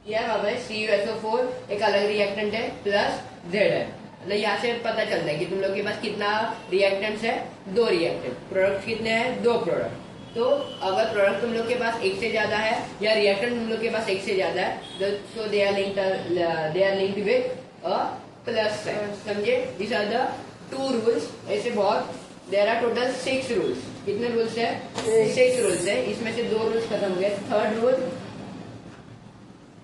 यह बाबा CuSO4 एक अलग रिएक्टेंट है प्लस Zn। मतलब यहाँ से पता चलता है कि तुम लोग के पास कितना रिएक्टेंट्स है? दो रिएक्टेंट। प्रोडक्ट कितने हैं? दो प्रोडक्ट। तो अगर प्रोडक्ट तुम लोग के पास एक से ज्यादा है या रिएक्टेंट तुम लोग के पास एक से ज्यादा है, so they are linked with a plus sign. समझे? This are the 2 rules. ऐसे बहुत देयर आर टोटल 6 रूल्स। कितने रूल्स है? 6 रूल्स है। इसमें से 2 रूल्स खत्म हो गए। थर्ड रूल,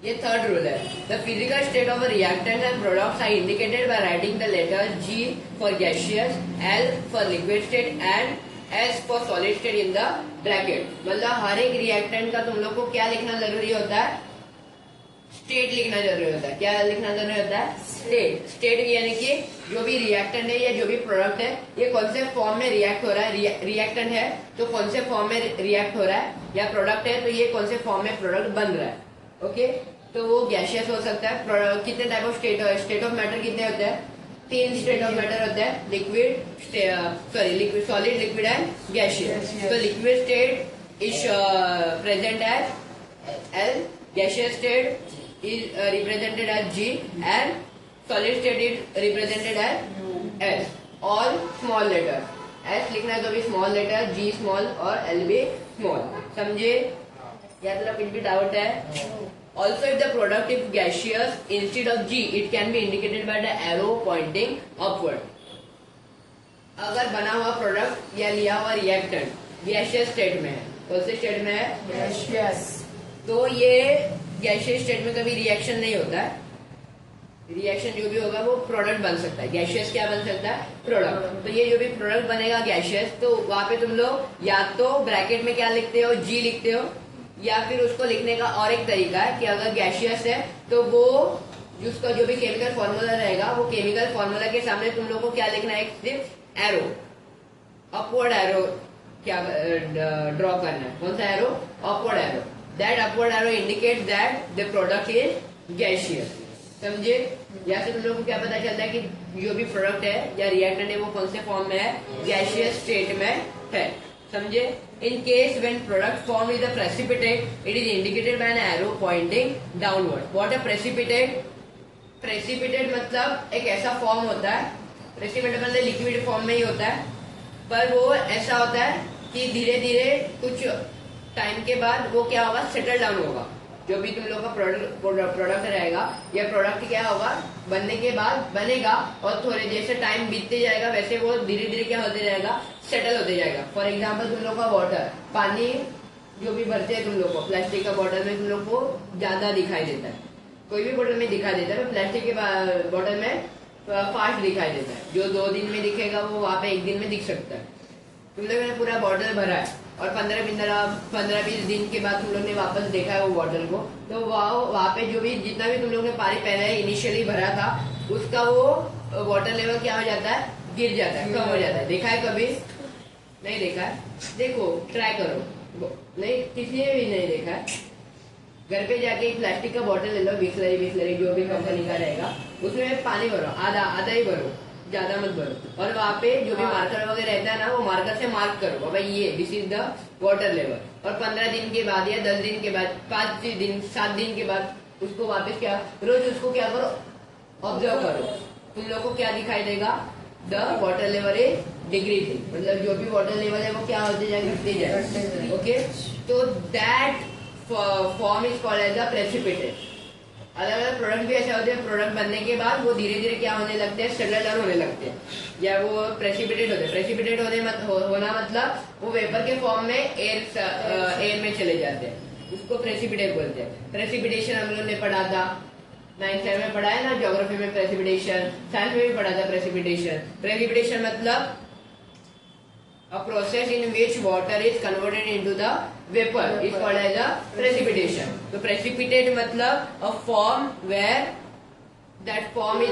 ये थर्ड रूल है। The physical state of reactant and products are indicated by writing the letter G for gaseous, L for liquid state and S for solid state in the bracket. मतलब हर एक reactant का तुम लोग को क्या लिखना जरूरी होता है? स्टेट लिखना जरूरी होता है। क्या लिखना जरूरी होता है? स्टेट। स्टेट यानी कि जो भी रिएक्टेंट है या जो भी प्रोडक्ट है, ये कौन से फॉर्म में रिएक्ट हो रहा है। रिएक्टेंट है तो कौन से फॉर्म में रिएक्ट हो रहा है, या प्रोडक्ट है तो ये कौन से फॉर्म में प्रोडक्ट बन रहा है। ओके, तो वो गैसियस हो सकता है। कितने type of state of matter कितने होते हैं? 3 स्टेट ऑफ मैटर होते हैं, liquid, solid, liquid and gaseous. तो liquid state is present as L, gaseous state is represented as G and solid state is represented as S. All small letters. S लिखना है तो भी small letter, G small और L भी small. समझे? या तो कुछ भी डाउट है? Also, if the product is gaseous, instead of G, it can be indicated by the arrow pointing upward. अगर बना हुआ प्रोडक्ट या लिया हुआ रिएक्टेंट गैसियस स्टेट में है, कौन से स्टेट में है? गैसियस। तो ये गैसियस स्टेट में कभी रिएक्शन नहीं होता है। रिएक्शन जो भी होगा वो प्रोडक्ट बन सकता है। गैसियस क्या बन सकता है? प्रोडक्ट। तो ये जो भी प्रोडक्ट बनेगा गैसियस, तो वहां पे तुम लोग या तो ब्रैकेट में क्या लिखते हो? G लिखते हो, या फिर उसको लिखने का और एक तरीका है कि अगर गैसियस है तो वो उसका जो भी केमिकल फॉर्मूला रहेगा, वो केमिकल फॉर्मूला के सामने तुम लोग को क्या लिखना है? सिर्फ एरो, अपवर्ड एरो क्या ड्रॉ करना है। कौन सा arrow? Upward arrow. That upward arrow indicate that the product is gaseous. समझे? या से तुम लोग को क्या पता चलता है कि जो भी प्रोडक्ट है या रिएक्टेंट है वो कौन से फॉर्म में है? गैसियस स्टेट में है। समझे? In case when product form is a precipitate, it is indicated by an arrow pointing downward. What a precipitate? Precipitate मतलब एक ऐसा फॉर्म होता है, प्रेसिपिटेट मतलब लिक्विड फॉर्म में ही होता है, पर वो ऐसा होता है कि धीरे धीरे कुछ टाइम के बाद वो क्या होगा? सेटल डाउन होगा। जो भी तुम लोग का प्रोडक्ट रहेगा या प्रोडक्ट क्या होगा? बनने के बाद बनेगा और थोड़े जैसे टाइम बीतते जाएगा वैसे वो धीरे धीरे क्या होते जाएगा? सेटल होते जाएगा। फॉर एग्जाम्पल तुम लोग का वाटर, पानी जो भी भरते हैं तुम लोग को, प्लास्टिक का बॉटल में तुम लोग को ज्यादा दिखाई देता है, कोई भी बॉटल में दिखाई देता है, प्लास्टिक के बॉटल में फास्ट दिखाई देता है। जो 2 दिन में दिखेगा वो वहाँ पे 1 दिन में दिख सकता है। तुम लोगों ने पूरा बॉटल भरा है और 15-20 दिन के बाद तुम लोग ने वापस देखा है वो बॉटल को, तो वहाँ पे जो भी जितना भी तुम लोग ने पानी पहले इनिशियली भरा था उसका वो वाटर लेवल क्या हो जाता है? गिर जाता है, कम हो जाता है। देखा है कभी? नहीं देखा है? देखो, ट्राई करो। नहीं, किसी ने भी नहीं देखा है। घर पे जाके एक प्लास्टिक का बॉटल ले लो, बिस्लरी जो भी कंपनी का रहेगा, उसमें पानी भरो, आधा ही भरो, ज्यादा मत भरो, और वहाँ पे जो भी मार्कर वगैरह रहता है ना, वो मार्कर से मार्क करो भाई ये this is the water level. और 15 दिन के बाद या 10 दिन के बाद, 5 दिन 7 दिन के बाद उसको वापस क्या रोज उसको क्या करो? ऑब्जर्व करो। तुम लोग को क्या दिखाई देगा? The water level is decreasing. मतलब जो भी वाटर लेवल है वो क्या होते जाएगा? घटते जाएगा। ओके, तो that form is called as a precipitate. अलग अलग प्रोडक्ट भी ऐसे होते हैं, प्रोडक्ट बनने के बाद वो धीरे धीरे क्या होने लगते हैं? सेटल डाउन होने लगते हैं, या वो प्रेसिपिटेट होते हैं। प्रेसिपिटेट होना मतलब वो वेपर के फॉर्म में एयर में चले जाते हैं, उसको प्रेसिपिटेट बोलते हैं। प्रेसिपिटेशन हम लोग ने पढ़ा था 9th स्टैंडर्ड में, पढ़ा है ना ज्योग्राफी में प्रेसिपिटेशन, साइंस में भी पढ़ा था प्रेसिपिटेशन। प्रेसिपिटेशन मतलब a process in which water is converted into the vapor is called as a precipitation. So precipitate मतलब a form where that form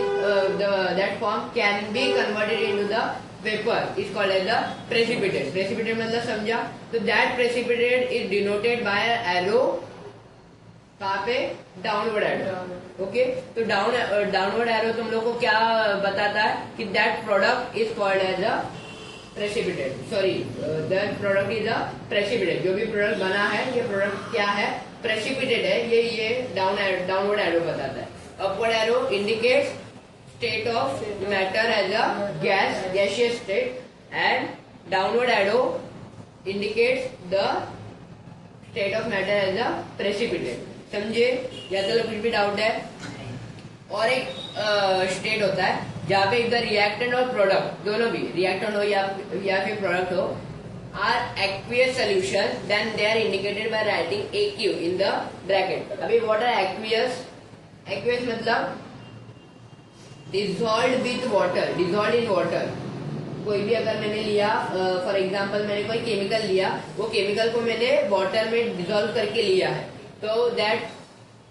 can be converted into the vapor is called as a precipitate. Precipitate मतलब समझा? तो that precipitate is denoted by an arrow कहाँ पे? Downward arrow. Okay, तो downward arrow तुम लोग को क्या बताता है? कि that product is called as a precipitate. Sorry, that product is a precipitate. जो भी प्रोडक्ट बना है ये प्रोडक्ट क्या है? प्रेसिपिटेट है। ये डाउनवर्ड एरो बताता है। Upward arrow indicates state of matter as a gaseous state, and downward arrow indicates the state of matter as a precipitate. समझे? या चलो कुछ भी डाउट है? और एक स्टेट होता है जहाँ पे इधर रिएक्टेंट और प्रोडक्ट दोनों भी, रिएक्टेंट हो या फिर प्रोडक्ट हो, are aqueous solution, then they are indicated by writing AQ in the bracket. अभी व्हाट आर एक्वियस? एक्वियस मतलब dissolve with water, dissolve in water. कोई भी अगर मैंने लिया, फॉर एग्जांपल मैंने कोई केमिकल लिया, वो केमिकल को मैंने वाटर में डिजॉल्व करके लिया है, तो that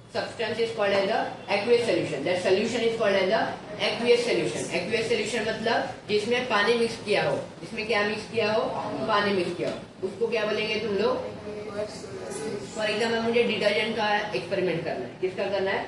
substance is called as a aqueous solution. That solution is called as a aqueous solution. Aqueous solution मतलब जिसमें पानी मिक्स किया हो, जिसमें क्या मिक्स किया हो? पानी मिक्स किया हो, उसको क्या बोलेंगे तुम लोग? फॉर एग्जाम्पल मुझे डिटर्जेंट का एक्सपेरिमेंट करना है। किसका करना है?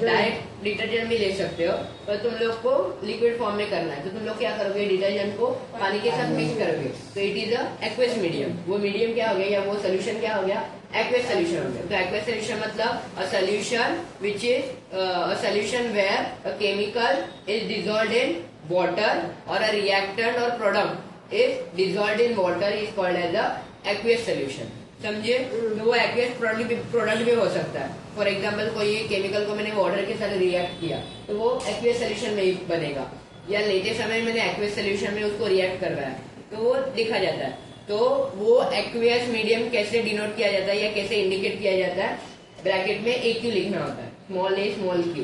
डायरेक्ट डिटर्जेंट भी ले सकते हो, पर तुम लोग को लिक्विड फॉर्म में करना है, तो तुम लोग क्या करोगे? डिटर्जेंट को पानी के साथ मिक्स करोगे, तो it is a aqueous medium. वो मीडियम क्या हो गया, या वो सोल्यूशन क्या हो गया? एक्वेस सोल्यूशन हो गया। तो एक्वेस सोल्यूशन मतलब a solution which is a solution where a chemical is dissolved in water और अ रिएक्टेंट और product is dissolved in water is called as a aqueous solution. समझे? तो वो एक्वेस प्रोडक्ट भी हो सकता है। फॉर एग्जाम्पल कोई केमिकल को मैंने वाटर के साथ रिएक्ट किया, तो वो एक्वेस सोल्यूशन में ही बनेगा, या लेते समय मैंने एक्वेस सोल्यूशन में उसको रिएक्ट करवाया, तो वो देखा जाता है। तो वो एक्वेस मीडियम कैसे डिनोट किया जाता है या कैसे इंडिकेट किया जाता है? ब्रैकेट में AQ लिखना होता है, small a small q,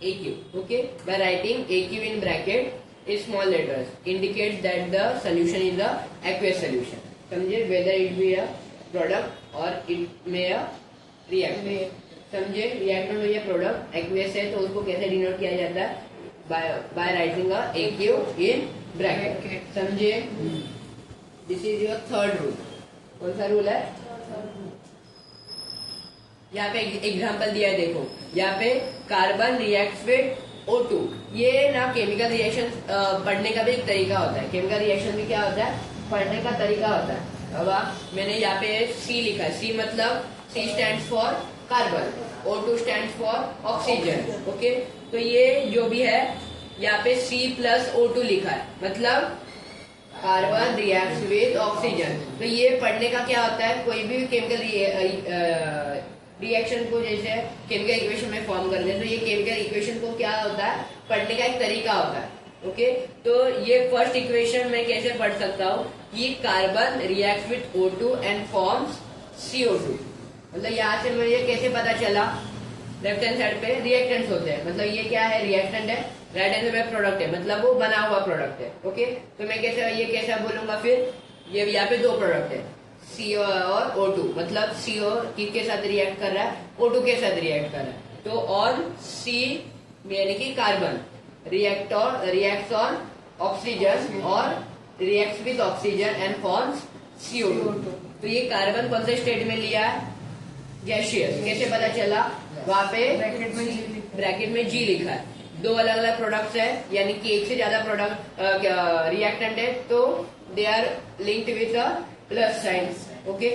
AQ, okay. By writing AQ in bracket is small letters indicate that the solution is the aqueous solution. समझे? Whether it be a product और इट मे अ रिएक्टेंट। समझे? Reactant हो या product, aqueous है तो उसको कैसे denote किया जाता है? By writing a AQ in bracket. समझे? This is your third rule. कौन सा रूल है? यहाँ पे एग्जांपल दिया है, देखो यहाँ पे कार्बन रिएक्ट्स विद O2। ये ना केमिकल रिएक्शन पढ़ने का भी एक तरीका होता है। केमिकल रिएक्शन भी क्या होता है? पढ़ने का तरीका होता है। अब मैंने यहाँ पे C लिखा है, C मतलब C stands for carbon, O2 stands for oxygen, okay. तो ये जो भी है यहाँ पे C प्लस O2 लिखा है, मतलब कार्बन रिएक्ट्स विद ऑक्सीजन। तो ये पढ़ने का क्या होता है? कोई भी केमिकल रिएक्शन को जैसे केमिकल इक्वेशन में फॉर्म करते हैं, तो ये केमिकल इक्वेशन को क्या होता है? पढ़ने का एक तरीका होता है, ओके। तो ये फर्स्ट इक्वेशन में कैसे पढ़ सकता हूँ कि carbon react with O2 and forms CO2। मतलब यहाँ से मुझे कैसे पता चला? लेफ्ट हैंड साइड पे रिएक्टेंट्स होते हैं, मतलब ये क्या है? रिएक्टेंट है। राइट हैंड पे प्रोडक्ट है, मतलब वो बना हुआ प्रोडक्ट है, ओके। तो मैं कैसे बोलूंगा फिर? ये यहाँ पे दो प्रोडक्ट है, CO और O2, मतलब CO किसके साथ रिएक्ट कर रहा है? O2 के साथ रिएक्ट कर रहा है। तो ऑन C यानी कि कार्बन रिएक्ट्स ऑन ऑक्सीजन और reacts with oxygen and forms CO2। तो ये कार्बन कौन से स्टेट में लिया है? गैसियस। कैसे पता चला? वहां पे ब्रैकेट में G लिखा है। दो अलग अलग प्रोडक्ट्स है, यानी कि एक से ज्यादा प्रोडक्ट रिएक्टेंट है, तो they are linked with a plus sign, okay.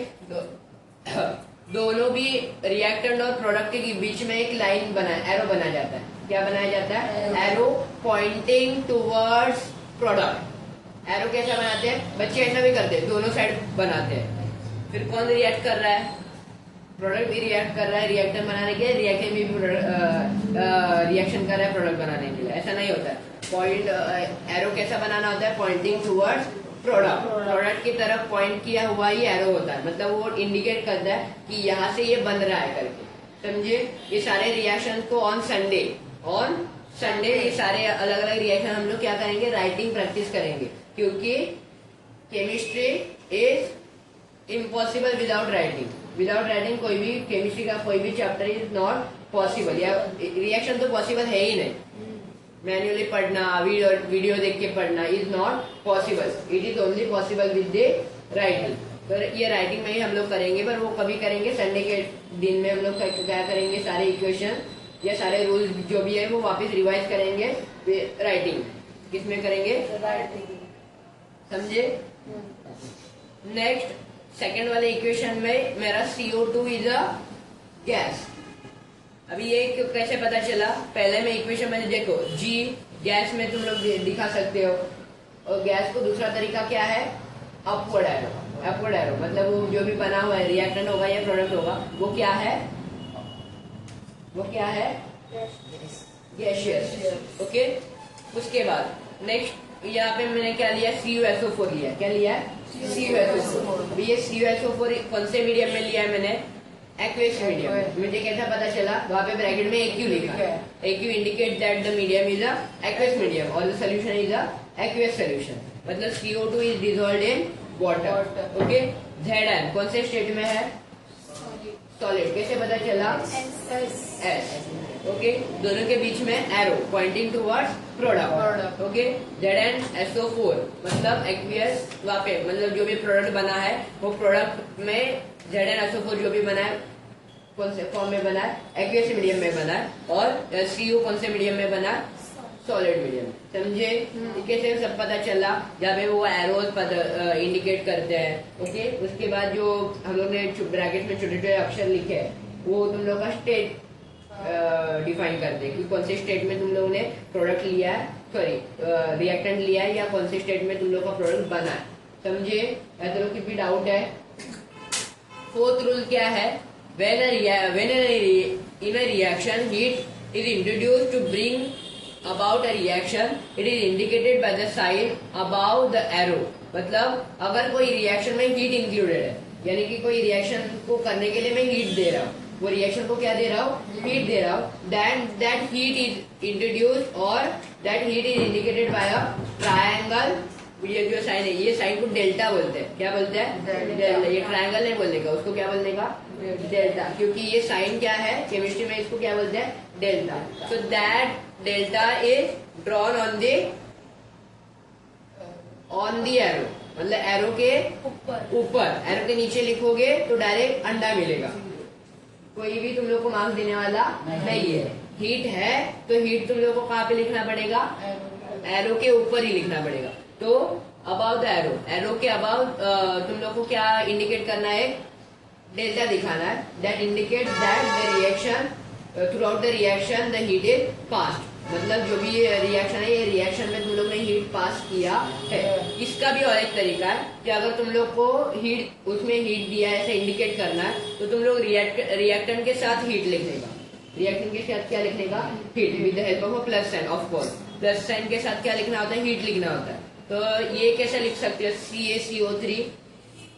दोनों भी रिएक्टेंट और प्रोडक्ट के बीच में एक लाइन एरो बनाया जाता है। क्या बनाया जाता है? Arrow pointing towards product. Arrow कैसा बनाते हैं? बच्चे ऐसा भी करते हैं, दोनों साइड बनाते हैं। फिर कौन रिएक्ट कर रहा है? प्रोडक्ट भी रिएक्ट कर रहा है रिएक्टर बनाने के लिए, रिएक्टर भी रिएक्शन कर रहा है प्रोडक्ट बनाने के लिए। ऐसा नहीं होता है। पॉइंट एरो कैसा बनाना होता है? पॉइंटिंग टुवर्ड्स प्रोडक्ट की तरफ पॉइंट किया हुआ ही एरो होता है, मतलब वो इंडिकेट करता है कि यहाँ से ये बन रहा है करके। समझे? ये सारे रिएक्शन को ऑन संडे ये सारे अलग अलग रिएक्शन हम लोग क्या करेंगे? राइटिंग प्रैक्टिस करेंगे, क्योंकि chemistry is impossible without writing. Without writing कोई भी केमिस्ट्री का कोई भी चैप्टर इज नॉट पॉसिबल, या रिएक्शन तो पॉसिबल है ही नहीं। मैन्युअली पढ़ना, वीडियो देख के पढ़ना is not possible. It is only possible with the writing. तो ये राइटिंग में ही हम लोग करेंगे, पर वो कभी करेंगे संडे के दिन में। हम लोग क्या करेंगे? सारे इक्वेशन या सारे रूल्स जो भी है वो वापस रिवाइज करेंगे राइटिंग। किसमें करेंगे? राइटिंग। समझे? नेक्स्ट सेकेंड वाले इक्वेशन में मेरा CO2 इज अ गैस। अभी ये कैसे पता चला? पहले में इक्वेशन में देखो, G गैस में तुम लोग दिखा सकते हो, और गैस को दूसरा तरीका क्या है? Upward arrow. अपवर्ड एरो मतलब वो जो भी बना हुआ है रिएक्टेंट होगा या प्रोडक्ट होगा वो क्या है, वो क्या है, गैसियस। ओके, उसके बाद नेक्स्ट यहाँ पे मैंने क्या लिया, CuSO4 लिया। क्या लिया है, CuSO4। अभी ये CuSO4 कौन से मीडियम में लिया है मैंने, एक्वेस मीडियम। मुझे कैसा पता चला, वहाँ पे ब्रैकेट में AQ लिखा है। AQ indicate that the medium is a aqueous medium और the solution is a aqueous solution, मतलब CO2 is dissolved in water. Okay, Zn कौन से स्टेट में है, सॉलिड। कैसे पता चला, S। ओके, दोनों के बीच में arrow pointing towards product. Okay, ZnSO4 मतलब एक्वियस, वहाँ पे मतलब जो भी प्रोडक्ट बना है वो प्रोडक्ट में ZnSO4 जो भी बना है कौन से फॉर्म में बना है, एक्वियस मीडियम में बना है। और CO कौन से मीडियम में बना है, सॉलिड मीडियम। समझे, कैसे सब पता चला, जहाँ पे वो एरोज इंडिकेट करते हैं। ओके, उसके बाद जो हम लोग ने ब्रैकेट में छोटे छोटे अक्षर लिखे हैं वो तुम लोग का स्टेट डिफाइन करते हैं कि कौन से स्टेट में तुम लोगों ने प्रोडक्ट लिया है, सॉरी रिएक्टेंट लिया है, या कौन से स्टेट में तुम लोग का प्रोडक्ट बना है। समझे, ऐसे लोग कुछ भी डाउट है। फोर्थ रूल क्या है, when in a reaction heat is introduced to bring about a reaction, it is indicated by the sign above the arrow। मतलब अगर कोई रिएक्शन में हीट इंक्लूडेड है, यानी कि कोई रिएक्शन को करने के लिए मैं हीट दे रहा हूँ, वो रिएक्शन को क्या दे रहा हूँ, हीट दे रहा हूँ, that heat is introduced or that heat is indicated by a triangle। ये जो साइन है, ये साइन को डेल्टा बोलते हैं। क्या बोलते हैं, डेल्टा। ये ट्रायंगल नहीं बोलने का, उसको क्या बोलने का, डेल्टा, क्योंकि ये साइन क्या है केमिस्ट्री में, इसको क्या बोलते हैं, delta. So that delta is drawn on the arrow, मतलब एरो के ऊपर। एरो के नीचे लिखोगे तो डायरेक्ट अंडा मिलेगा, कोई भी तुम लोग को मार्क्स देने वाला नहीं है। हीट है तो हीट तुम लोग को कहाँ पे लिखना पड़ेगा, एरो के ऊपर ही लिखना पड़ेगा। तो अबाउट द एरो, एरो के अबाउट तुम लोग को क्या इंडिकेट करना है, डेल्टा दिखाना है। That indicate that the reaction through out the reaction the heat is past, मतलब जो भी रिएक्शन है ये रिएक्शन में तुम लोग ने हीट पास किया है। इसका भी और एक तरीका है कि अगर तुम लोग को हीट, उसमें हीट दिया है ऐसे इंडिकेट करना है, तो तुम लोग रिएक्टेंट के साथ हीट लिखने का, रिएक्टेंट के साथ क्या लिखने का, heat, with the help of a plus sign. Of course plus sign के साथ क्या लिखना होता है, हीट लिखना होता है। तो ये कैसे लिख सकते हो, CaCO3,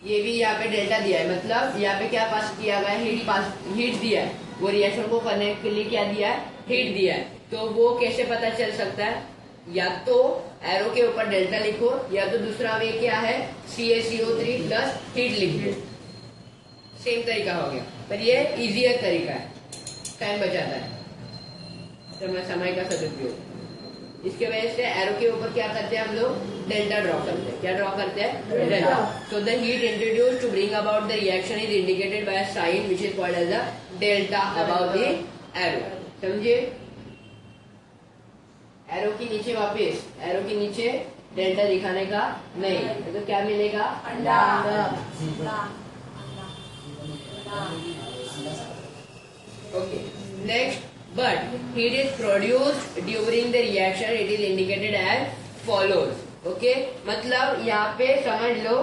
ये भी यहाँ पे डेल्टा दिया है, मतलब यहाँ पे क्या पास किया गया है, हीट दिया है, वो रिएक्शन को करने के लिए क्या दिया है, हीट दिया है। तो वो कैसे पता चल सकता है, या तो एरो के ऊपर डेल्टा लिखो, या तो दूसरा वे क्या है, CaCO3 प्लस हीट लिख दो। सेम तरीका हो गया, पर ये इजियर तरीका है, टाइम बचाता है, समय का सदुपयोग। इसके वजह से एरो के ऊपर क्या करते हैं हम लोग, डेल्टा ड्रॉ करते हैं। क्या ड्रॉ करते हैं, delta. So the heat introduced to bring about the reaction is indicated by a sign which is called as the delta about the arrow. समझे, एरो के नीचे वापस, एरो के नीचे डेल्टा दिखाने का नहीं, तो क्या मिलेगा, अंडा। Okay, next, but heat is produced during the reaction, it is indicated as follows। okay? मतलब यहाँ पे समझ लो,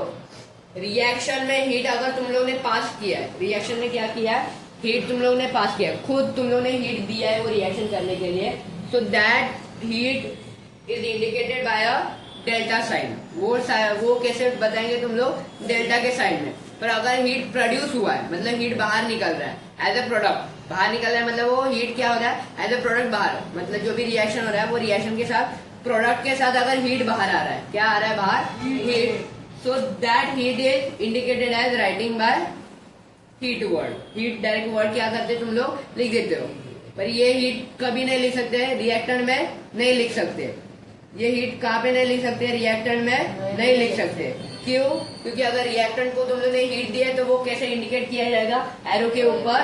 रिएक्शन में हीट अगर तुम लोग ने पास किया है, रिएक्शन में क्या किया है, हीट तुम लोग ने पास किया है, खुद तुम लोग ने हीट दिया है वो रिएक्शन करने के लिए, so that heat is indicated by a delta sign. वो कैसे बताएंगे तुम लोग, डेल्टा के साइन में। पर अगर हीट प्रोड्यूस हुआ है, मतलब हीट बाहर निकल रहा है एज ए प्रोडक्ट, बाहर निकल रहा है मतलब वो हीट क्या हो रहा है, एज ए प्रोडक्ट बाहर, मतलब जो भी रिएक्शन हो रहा है वो रिएक्शन के साथ, प्रोडक्ट के साथ अगर हीट बाहर आ रहा है, क्या आ रहा है बाहर, heat. So that heat is indicated as writing by heat word. Heat direct word क्या करते तुम लोग लिख देते हो, पर ये हीट कभी नहीं लिख सकते, रिएक्टेंट में नहीं लिख सकते। ये हीट कहाँ पे नहीं लिख सकते, रिएक्टेंट में नहीं लिख सकते। क्यों, क्योंकि अगर रिएक्टेंट को तुम लोग ने हीट दिया है तो वो कैसे इंडिकेट किया जाएगा, एरो के ऊपर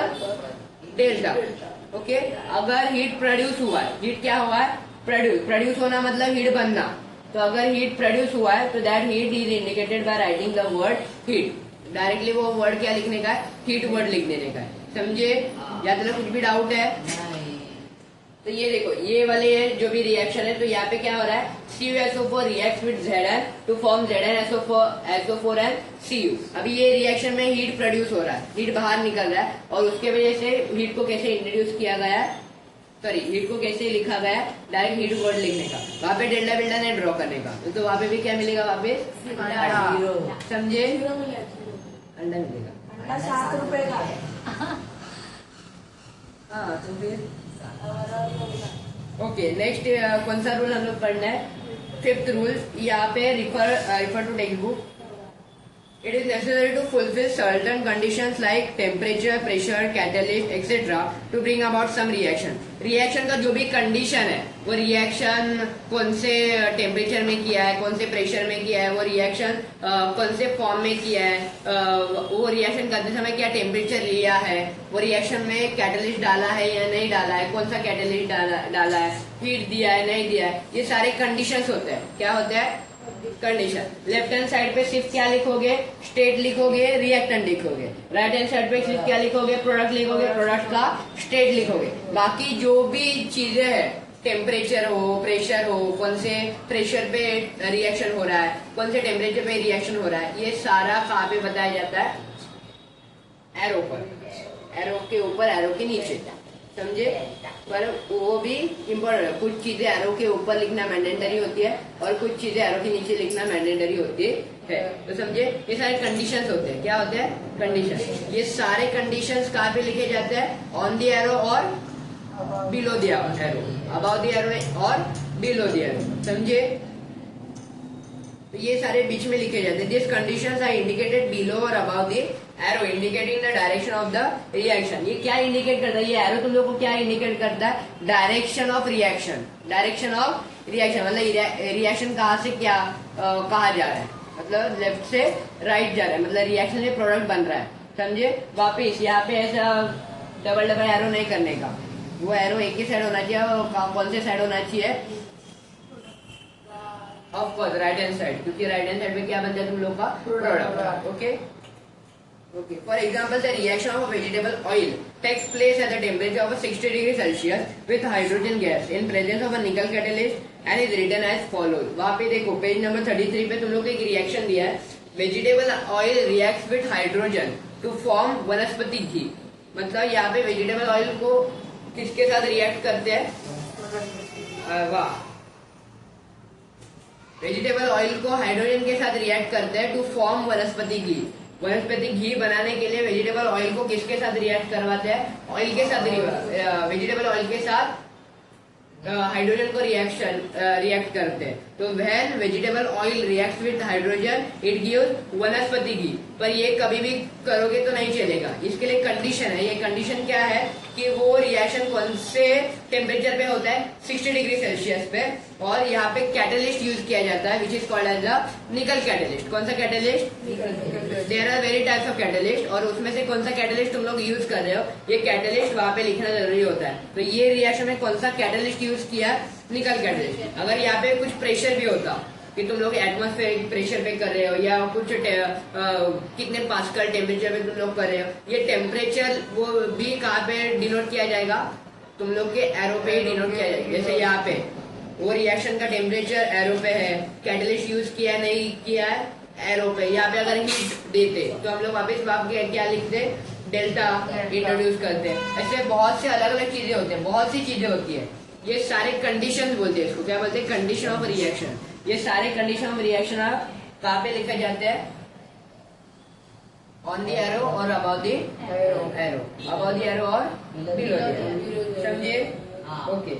डेल्टा। ओके, अगर हीट प्रोड्यूस हुआ है, हीट क्या हुआ है, प्रोड्यूस होना मतलब हीट बनना, तो अगर हीट प्रोड्यूस हुआ है तो that heat is indicated by writing the word heat. Directly वो वर्ड क्या लिखने का है, हीट वर्ड लिख देने का है। समझे, या तो कुछ भी डाउट है, तो ये देखो, ये वाले जो भी रिएक्शन है, तो यहाँ पे क्या हो रहा है, CuSO4 react with Zn to form ZnSO4 and Cu। अभी ये रिएक्शन में हीट प्रोड्यूस हो रहा है, हीट बाहर निकल रहा है, और उसके वजह से हीट को कैसे इंट्रोड्यूस किया गया है, सॉरी हीट को कैसे लिखा गया है, डायरेक्ट हीट वर्ड लिखने का, वहां पे डेल्टा बिल्टा नहीं ड्रॉ करने का। तो वहां पे भी क्या मिलेगा, वहां पे समझे, जीरो मिला, जीरो। अंडा मिलेगा। अंडा 7 रुपए का। हाँ तो फिर और ओके, नेक्स्ट कौन सा रूल हम लोग पढ़ना है, 5th रूल। यहाँ पे refer to text book. It is necessary to fulfill certain conditions like temperature, pressure, catalyst, etc. to bring about some reaction. Reaction का जो भी कंडीशन है, वो रिएक्शन कौन से टेम्परेचर में किया है, कौन से प्रेशर में किया है, वो रिएक्शन कौन से फॉर्म में किया है, वो रिएक्शन करते समय क्या टेम्परेचर लिया है, वो रिएक्शन में कैटलिस्ट डाला है या नहीं डाला है, कौन सा कैटलिस्ट डाला है, हीट दिया है नहीं दिया है, ये सारे कंडीशंस होते हैं। क्या होते हैं, कंडीशन। लेफ्ट हैंड साइड पे सिर्फ क्या लिखोगे, स्टेट लिखोगे, रिएक्टेंट लिखोगे। राइट हैंड साइड पे सिर्फ क्या लिखोगे, प्रोडक्ट लिखोगे, प्रोडक्ट का स्टेट लिखोगे। बाकी जो भी चीजें हैं, टेम्परेचर हो, प्रेशर हो, कौन से प्रेशर पे रिएक्शन हो रहा है, कौन से टेम्परेचर पे रिएक्शन हो रहा है, ये सारा कहाँ पे बताया जाता है, एरो पर, एरो के ऊपर, एरो के नीचे, समझे। पर वो भी इम्पोर्टेंट है, कुछ चीजें एरो के ऊपर लिखना मैंडेटरी होती है और कुछ चीजें एरो के नीचे लिखना मैंडेटरी होती है। तो समझे, ये सारे कंडीशंस होते हैं। क्या होते हैं, कंडीशन। ये सारे कंडीशंस कहाँ पे लिखे जाते हैं, ऑन द एरो और below the arrow, about the arrow और बिलो द एरो, समझे। तो ये सारे बीच में लिखे जाते हैं। This conditions are indicated below और about the arrow indicating the direction of the reaction. ये क्या इंडिकेट करता है, ये एरो तुम लोग को क्या इंडिकेट करता है, direction of reaction. Direction of reaction मतलब रिएक्शन कहाँ से क्या कहाँ जा रहा है, मतलब लेफ्ट से राइट जा रहा है, मतलब रिएक्शन में प्रोडक्ट बन रहा है, समझे। वापिस यहाँ पे ऐसा डबल एरो नहीं करने का, वो एरो एक ही साइड होना चाहिए। और कौन से साइड होना चाहिए, of course right hand side, क्योंकि राइट हैंड साइड में क्या बनता है तुम लोग का, product. Okay Okay. For example, the reaction of a vegetable oil takes place at the temperature of 60 degrees Celsius with hydrogen gas in presence of a nickel catalyst and is written as follows. वहाँ पे देखो page number 33 पे तुम लोग को एक reaction दिया है, vegetable oil reacts with hydrogen to form vanaspati ghee. मतलब यहाँ पे वेजिटेबल ऑयल को किसके साथ रिएक्ट करते हैं, वाह, वेजिटेबल ऑयल को हाइड्रोजन के साथ रिएक्ट करते हैं टू फॉर्म वनस्पति घी। वनस्पति घी बनाने के लिए वेजिटेबल ऑयल को किसके साथ रिएक्ट करवाते हैं, ऑयल के साथ, वेजिटेबल ऑयल के साथ हाइड्रोजन को रिएक्ट करते हैं। तो when vegetable oil react with hydrogen it gives वनस्पति घी। पर ये कभी भी करोगे तो नहीं चलेगा, इसके लिए कंडीशन है। ये कंडीशन क्या है कि वो रिएक्शन कौन से टेम्परेचर पे होता है, 60 डिग्री सेल्सियस पे, और यहाँ पे कैटलिस्ट यूज किया जाता है which is called as the nickel catalyst. कौन सा catalyst, there are very types of catalyst, और उसमें से कौन सा कैटलिस्ट तुम लोग यूज कर रहे हो, ये कैटलिस्ट वहां पे लिखना जरूरी होता है। तो ये रिएक्शन में कौन सा कैटलिस्ट यूज किया, निकल कैटलिस्ट। अगर यहाँ पे कुछ प्रेशर भी होता कि तुम लोग एटमॉस्फेरिक प्रेशर पे कर रहे हो या कुछ कितने पास्कल टेम्परेचर पे तुम लोग कर रहे हो, ये टेम्परेचर वो भी कहाँ पे डिनोट किया जाएगा, तुम लोग के एरो पे ही डिनोट किया जाएगा। जैसे यहाँ पे वो रिएक्शन का टेम्परेचर एरो पे है, कैटलिस्ट यूज किया नहीं किया है, एरो पे। यहाँ पे अगर हीट देते तो हम लोग वापस क्या लिखते, डेल्टा इंट्रोड्यूस करते हैं। ऐसे बहुत से अलग अलग चीजें होती हैं, बहुत सी चीजें होती है। ये सारे कंडीशन बोलते हैं, इसको क्या बोलते हैं, कंडीशन ऑफ रिएक्शन। ये सारे कंडीशन ऑफ रिएक्शन आप कहाँ पे लिखे जाते हैं, ऑन द एरो और about the arrow, about the arrow और बिलो द एरो, समझे। ओके,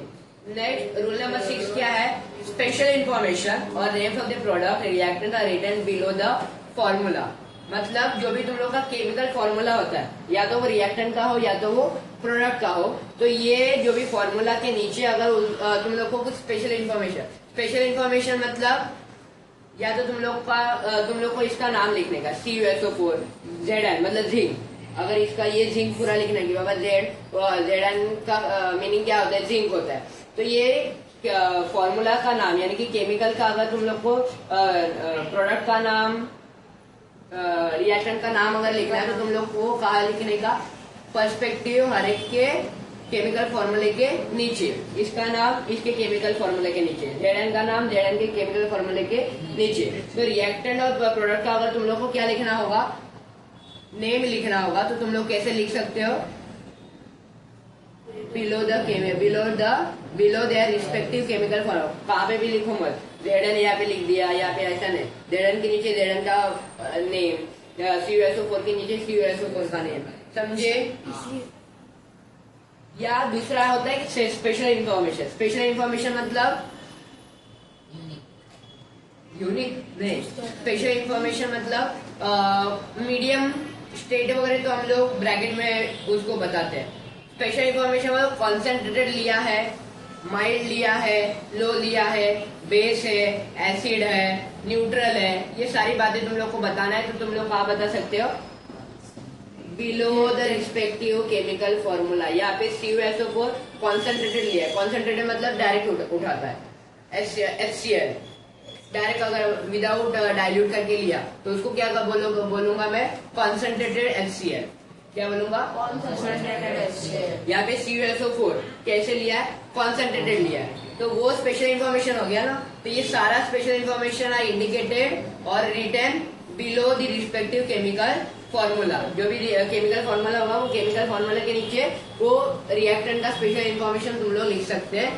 नेक्स्ट रूल नंबर 6 क्या है, स्पेशल इंफॉर्मेशन और names of the product reactant are written below the formula. मतलब जो भी तुम लोग का केमिकल फॉर्मूला होता है, या तो वो रिएक्टेंट का हो या तो वो प्रोडक्ट का हो, तो ये जो भी फॉर्मूला के नीचे अगर तुम लोग को कुछ स्पेशल इंफॉर्मेशन मतलब या तो तुम लोग को इसका नाम लिखने का, CuSO4 Zn मतलब जिंक। अगर इसका ये जिंक पूरा लिखना कि बाबा Zn का मीनिंग क्या होता है, जिंक होता है। तो ये फॉर्मूला का नाम यानी कि केमिकल का अगर तुम लोग को प्रोडक्ट का नाम, रिएक्टेंट का नाम अगर लिखना है तो तुम लोग को कहाँ लिखने का, पर्सपेक्टिव हर एक के केमिकल फॉर्मूले के नीचे, इसका नाम इसके केमिकल फॉर्मूले के नीचे, Zn का नाम Zn के केमिकल फॉर्मूले के नीचे। तो रिएक्टेंट और प्रोडक्ट का अगर तुम लोग को क्या लिखना होगा, नेम लिखना होगा, तो तुम लोग कैसे लिख सकते हो, below their respective chemical formula. कहाँ पे भी लिखो मत, Zn यहाँ पे लिख दिया, यहाँ पे ऐसा नहीं, Zn के नीचे Zn का नेम, CuSO4 के नीचे CuSO4 का नेम, समझे। या दूसरा होता है कि स्पेशल इंफॉर्मेशन। स्पेशल इंफॉर्मेशन मतलब यूनिक नहीं, स्पेशल इंफॉर्मेशन मतलब मीडियम स्टेट वगैरह तो हम लोग ब्रैकेट में उसको बताते हैं। स्पेशल इंफॉर्मेशन मतलब कॉन्सेंट्रेटेड लिया है, माइल्ड लिया है, लो लिया है, बेस है, एसिड है, न्यूट्रल है, ये सारी बातें तुम लोग को बताना है। तो तुम लोग कहाँ बता सकते हो, below the respective chemical formula. यहाँ पे CuSO4 कॉन्सेंट्रेटेड लिया है, कॉन्सेंट्रेटेड मतलब डायरेक्ट उठाता है, HCl डायरेक्ट अगर विदाउट डाइल्यूट करके लिया तो उसको क्या बोलूंगा मैं, कॉन्सेंट्रेटेड HCl। क्या बोलूंगा, कॉन्सेंट्रेटेड HCl। यहाँ पे CuSO4 कैसे लिया है, कॉन्सेंट्रेटेड लिया है, तो वो स्पेशल इंफॉर्मेशन हो गया ना। तो ये सारा स्पेशल इंफॉर्मेशन आर इंडिकेटेड और written below the respective chemical formula. जो भी केमिकल फॉर्मूला होगा वो केमिकल फॉर्मूला के नीचे वो रिएक्टेंट का स्पेशल इंफॉर्मेशन तुम लोग लिख सकते हैं।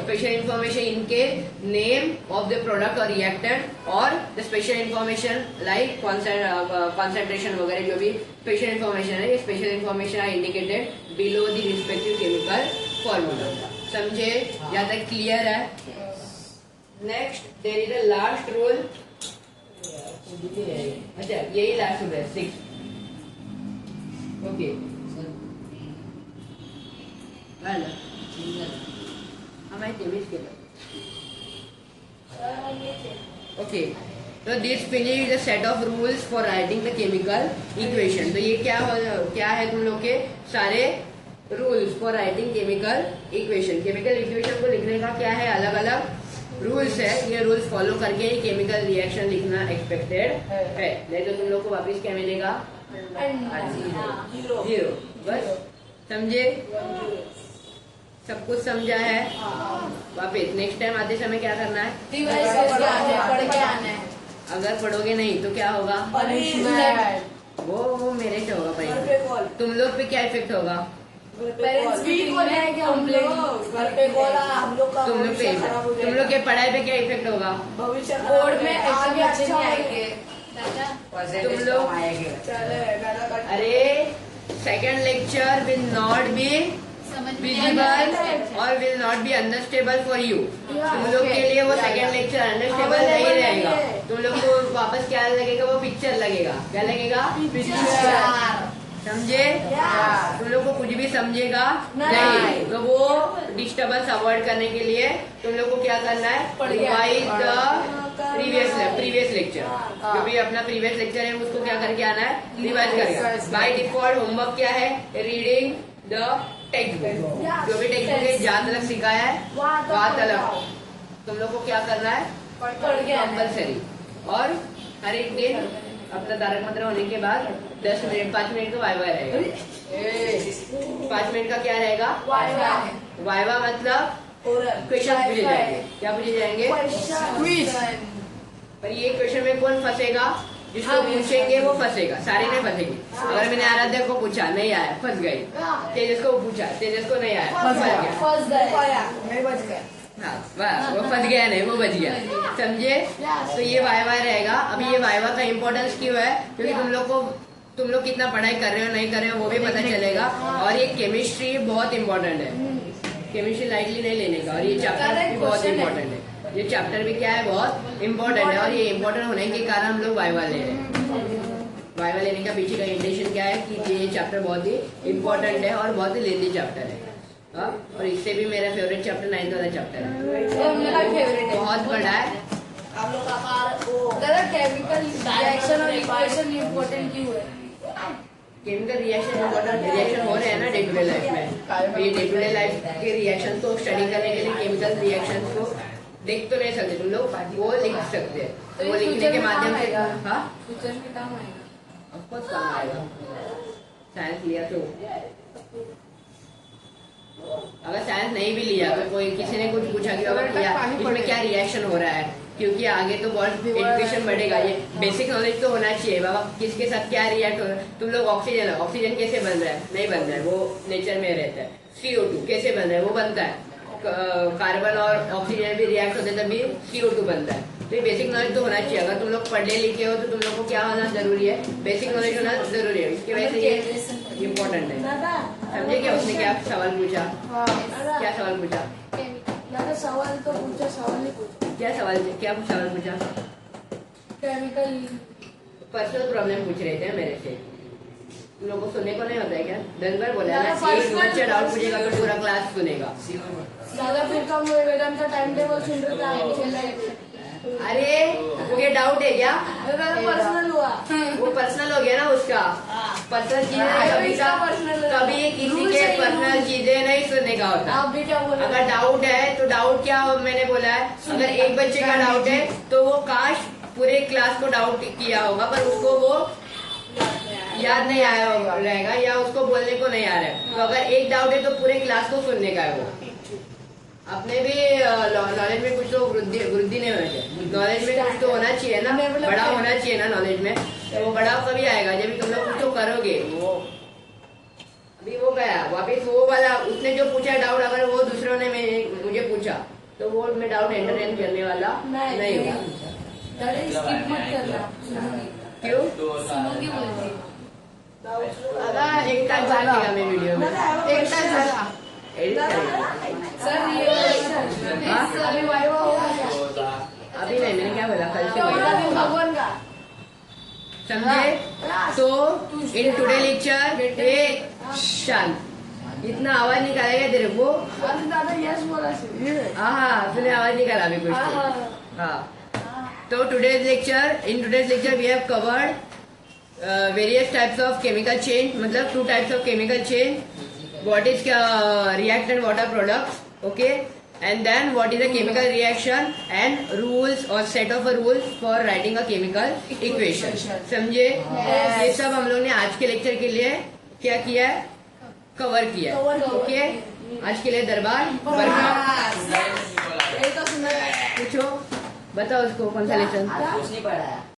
स्पेशल इंफॉर्मेशन इनके नेम ऑफ द प्रोडक्ट और रिएक्टेंट, और the special information like concentration वगैरह जो भी स्पेशल इंफॉर्मेशन है, ये special information are indicated below the respective chemical formula. समझे, यहाँ तक क्लियर है। Next there is a last rule. अच्छा यही लास्ट रूल है, 6। ओके ओके, तो this finish is a set of rules for writing the chemical equation. तो ये क्या है तुम लोग के सारे rules for writing chemical equation. Chemical equation को लिखने का क्या है, अलग अलग रूल्स है। ये रूल्स फॉलो करके ही केमिकल रिएक्शन लिखना एक्सपेक्टेड है। नहीं तो तुम लोग को वापिस क्या मिलेगा, जीरो। बस समझे, सब कुछ समझा है। वापिस नेक्स्ट टाइम आते समय क्या करना है, पढ़ के आना है। अगर पढ़ोगे नहीं तो क्या होगा, वो मेरे से होगा भाई। तुम लोग पे क्या इफेक्ट होगा, पेरेंट्स भी बोल रहे हैं कि हम लोग घर पे बोला, हम लोग का तुम लोग के पढ़ाई पे क्या इफेक्ट होगा, भविष्य बोर्ड में आगे अच्छे नहीं आएंगे। तुम लोग अरे second lecture will not be visible और will not be understandable for you. तुम लोग के लिए वो सेकेंड लेक्चर अंडरस्टेबल नहीं रहेगा। तुम लोग को वापस क्या लगेगा, वो पिक्चर लगेगा। क्या लगेगा, पिक्चर। समझे, तुम लोग को कुछ भी समझेगा नहीं। तो वो डिस्टर्बेंस अवॉइड करने के लिए तुम लोग को क्या करना है, रिवाइज द प्रीवियस लेक्चर। जो भी अपना प्रीवियस लेक्चर है उसको क्या करके आना है, रिवाइज करेगा। बाय डिफॉल्ट होमवर्क क्या है, रीडिंग द टेक्स्ट बुक। जो भी टेक्स्ट बुक है जहाँ तक सिखाया है वहाँ तक तुम लोग को क्या करना है, कंपल्सरी। और हर एक दिन अपना तारक मंत्र होने के बाद 10 मिनट 5 मिनट का वाइवा रहेगा। 5 मिनट का क्या रहेगा, वाइवा मतलब क्वेश्चन पूछे जाएंगे। क्या पूछे जाएंगे, क्विज। पर ये क्वेश्चन में कौन फंसेगा, जिसको पूछेंगे वो फंसेगा, सारे नहीं फंसेंगे। अगर मैंने आराध्या को पूछा नहीं आया, फंस गई। तेजस को पूछा, तेजस को नहीं आया, फंस गया। हाँ वाह, वो फंस गया नहीं, वो बच गया। समझे, तो ये वाइवा रहेगा। अभी ये वाइवा का इम्पोर्टेंस क्यों है, क्योंकि तुम लोग कितना पढ़ाई कर रहे हो नहीं कर रहे हो वो भी पता चलेगा। और ये केमिस्ट्री बहुत इम्पोर्टेंट है, केमिस्ट्री लाइटली नहीं लेने का। और ये चैप्टर भी बहुत इम्पोर्टेंट है। ये चैप्टर भी क्या है, बहुत इम्पोर्टेंट है। और ये इम्पोर्टेंट होने के कारण हम लोग वाइवा ले रहे हैं। वाइवा लेने का पीछे का इंटेंशन क्या है कि ये चैप्टर बहुत ही इम्पोर्टेंट है और बहुत ही लेंदी चैप्टर है। और इससे भी मेरा फेवरेट चैप्टर 9th वाला चैप्टर है, बहुत बड़ा है। आप लोग का केमिकल रिएक्शन और इक्वेशन इम्पोर्टेंट क्यों है, केमिकल रिएक्शन हो रहे हैं ना डे टू डे लाइफ में। ये डे टू डे लाइफ के रिएक्शन को स्टडी करने के लिए केमिकल रिएक्शन को देख तो नहीं सकते तुम लोग, वो लिख सकते हैं। तो वो लिखने के माध्यम से फ्यूचर में काम आएगा, ऑफकोर्स काम आएगा। साइंस लिया तो अगर साइंस नहीं भी लिया तो कोई किसी ने कुछ पूछा कि अगर क्या इसमें क्या रिएक्शन हो रहा है, क्योंकि आगे तो बहुत एजुकेशन बढ़ेगा, ये बेसिक नॉलेज तो होना चाहिए बाबा किसके साथ क्या रिएक्ट हो रहा है। तुम लोग ऑक्सीजन कैसे बन रहा है, नहीं बन रहा है, वो नेचर में रहता है। CO2 कैसे बन रहा है, वो बनता है, कार्बन और ऑक्सीजन भी रिएक्ट होते तभी CO2 बनता है। तो ये बेसिक नॉलेज तो होना चाहिए। अगर तुम लोग पढ़े लिखे हो तो तुम लोग को क्या होना जरूरी है, बेसिक नॉलेज होना जरूरी है। इसकी वजह से ये इम्पोर्टेंट है। दादा समझे क्या उसने क्या सवाल पूछा, दादा क्या सवाल पूछा, दादा सवाल तो पूछा, सवाल नहीं पूछा। क्या सवाल पूछा? केमिकल पर्सनल प्रॉब्लम पूछ रहे थे मेरे से। तुम लोगों को सुनने को नहीं होता है क्या? दिन भर बोला ना, एक बच्चा डाउट पूछेगा तो पूरा क्लास सुनेगा। दादा फिर कम वेदांत का टाइम टेबल सुन रहे थे आगे चल रहा है। अरे ये डाउट है क्या? पर्सनल हुआ, वो पर्सनल हो गया ना उसका। पर्सनल चीजें कभी किसी के पर्सनल चीजें नहीं सुनने का होता। आप भी क्या बोल रहे अगर डाउट है तो डाउट क्या मैंने बोला है, अगर एक बच्चे का डाउट है तो वो काश पूरे क्लास को डाउट किया होगा पर उसको वो याद नहीं आया होगा रहेगा या उसको बोलने को नहीं आ रहा है। तो अगर एक डाउट है तो पूरे क्लास को सुनने का है वो। अपने भी नॉलेज में कुछ तो वृद्धि नहीं होनी चाहिए। नॉलेज में कुछ तो होना चाहिए ना, बड़ा होना चाहिए ना नॉलेज में। तो वो बड़ा कभी आएगा जब तुम लोग कुछ तो करोगे। वो अभी वो गया वापिस, वो वाला उसने जो पूछा डाउट, अगर वो दूसरों ने मुझे पूछा तो वो मैं डाउट एंटरटेन करने वाला नहीं होगा। स्किप मत करना, क्यों? सुनोगी बोलती। अगर एक टाइम जाएगा मैं वीडियो में, एक टाइम झाला एडिट करेगा। सर ये अभी वाइवा होगा क्या? अभी नहीं, मैंने क्या बोला कल से अगला बोला। दिन भगवान का समझे? तो इन टुडे लेक्चर शांत, इतना आवाज निकालेगा तेरे को। अरे दादा यस बोला हाँ तूने आवाज निकाला अभी कुछ तो। हाँ तो in today's lecture we have covered various types of chemical change, मतलब 2 types of chemical change, what is reactant water products, okay, and then what is a chemical reaction and rules or set of rules for writing a chemical equation। समझे? ये सब हम लोग ने आज के lecture के लिए क्या किया है, कवर किया है। ओके, आज के लिए दरबार बरकरार। पूछो, बताओ उसको कौन सा लेसन।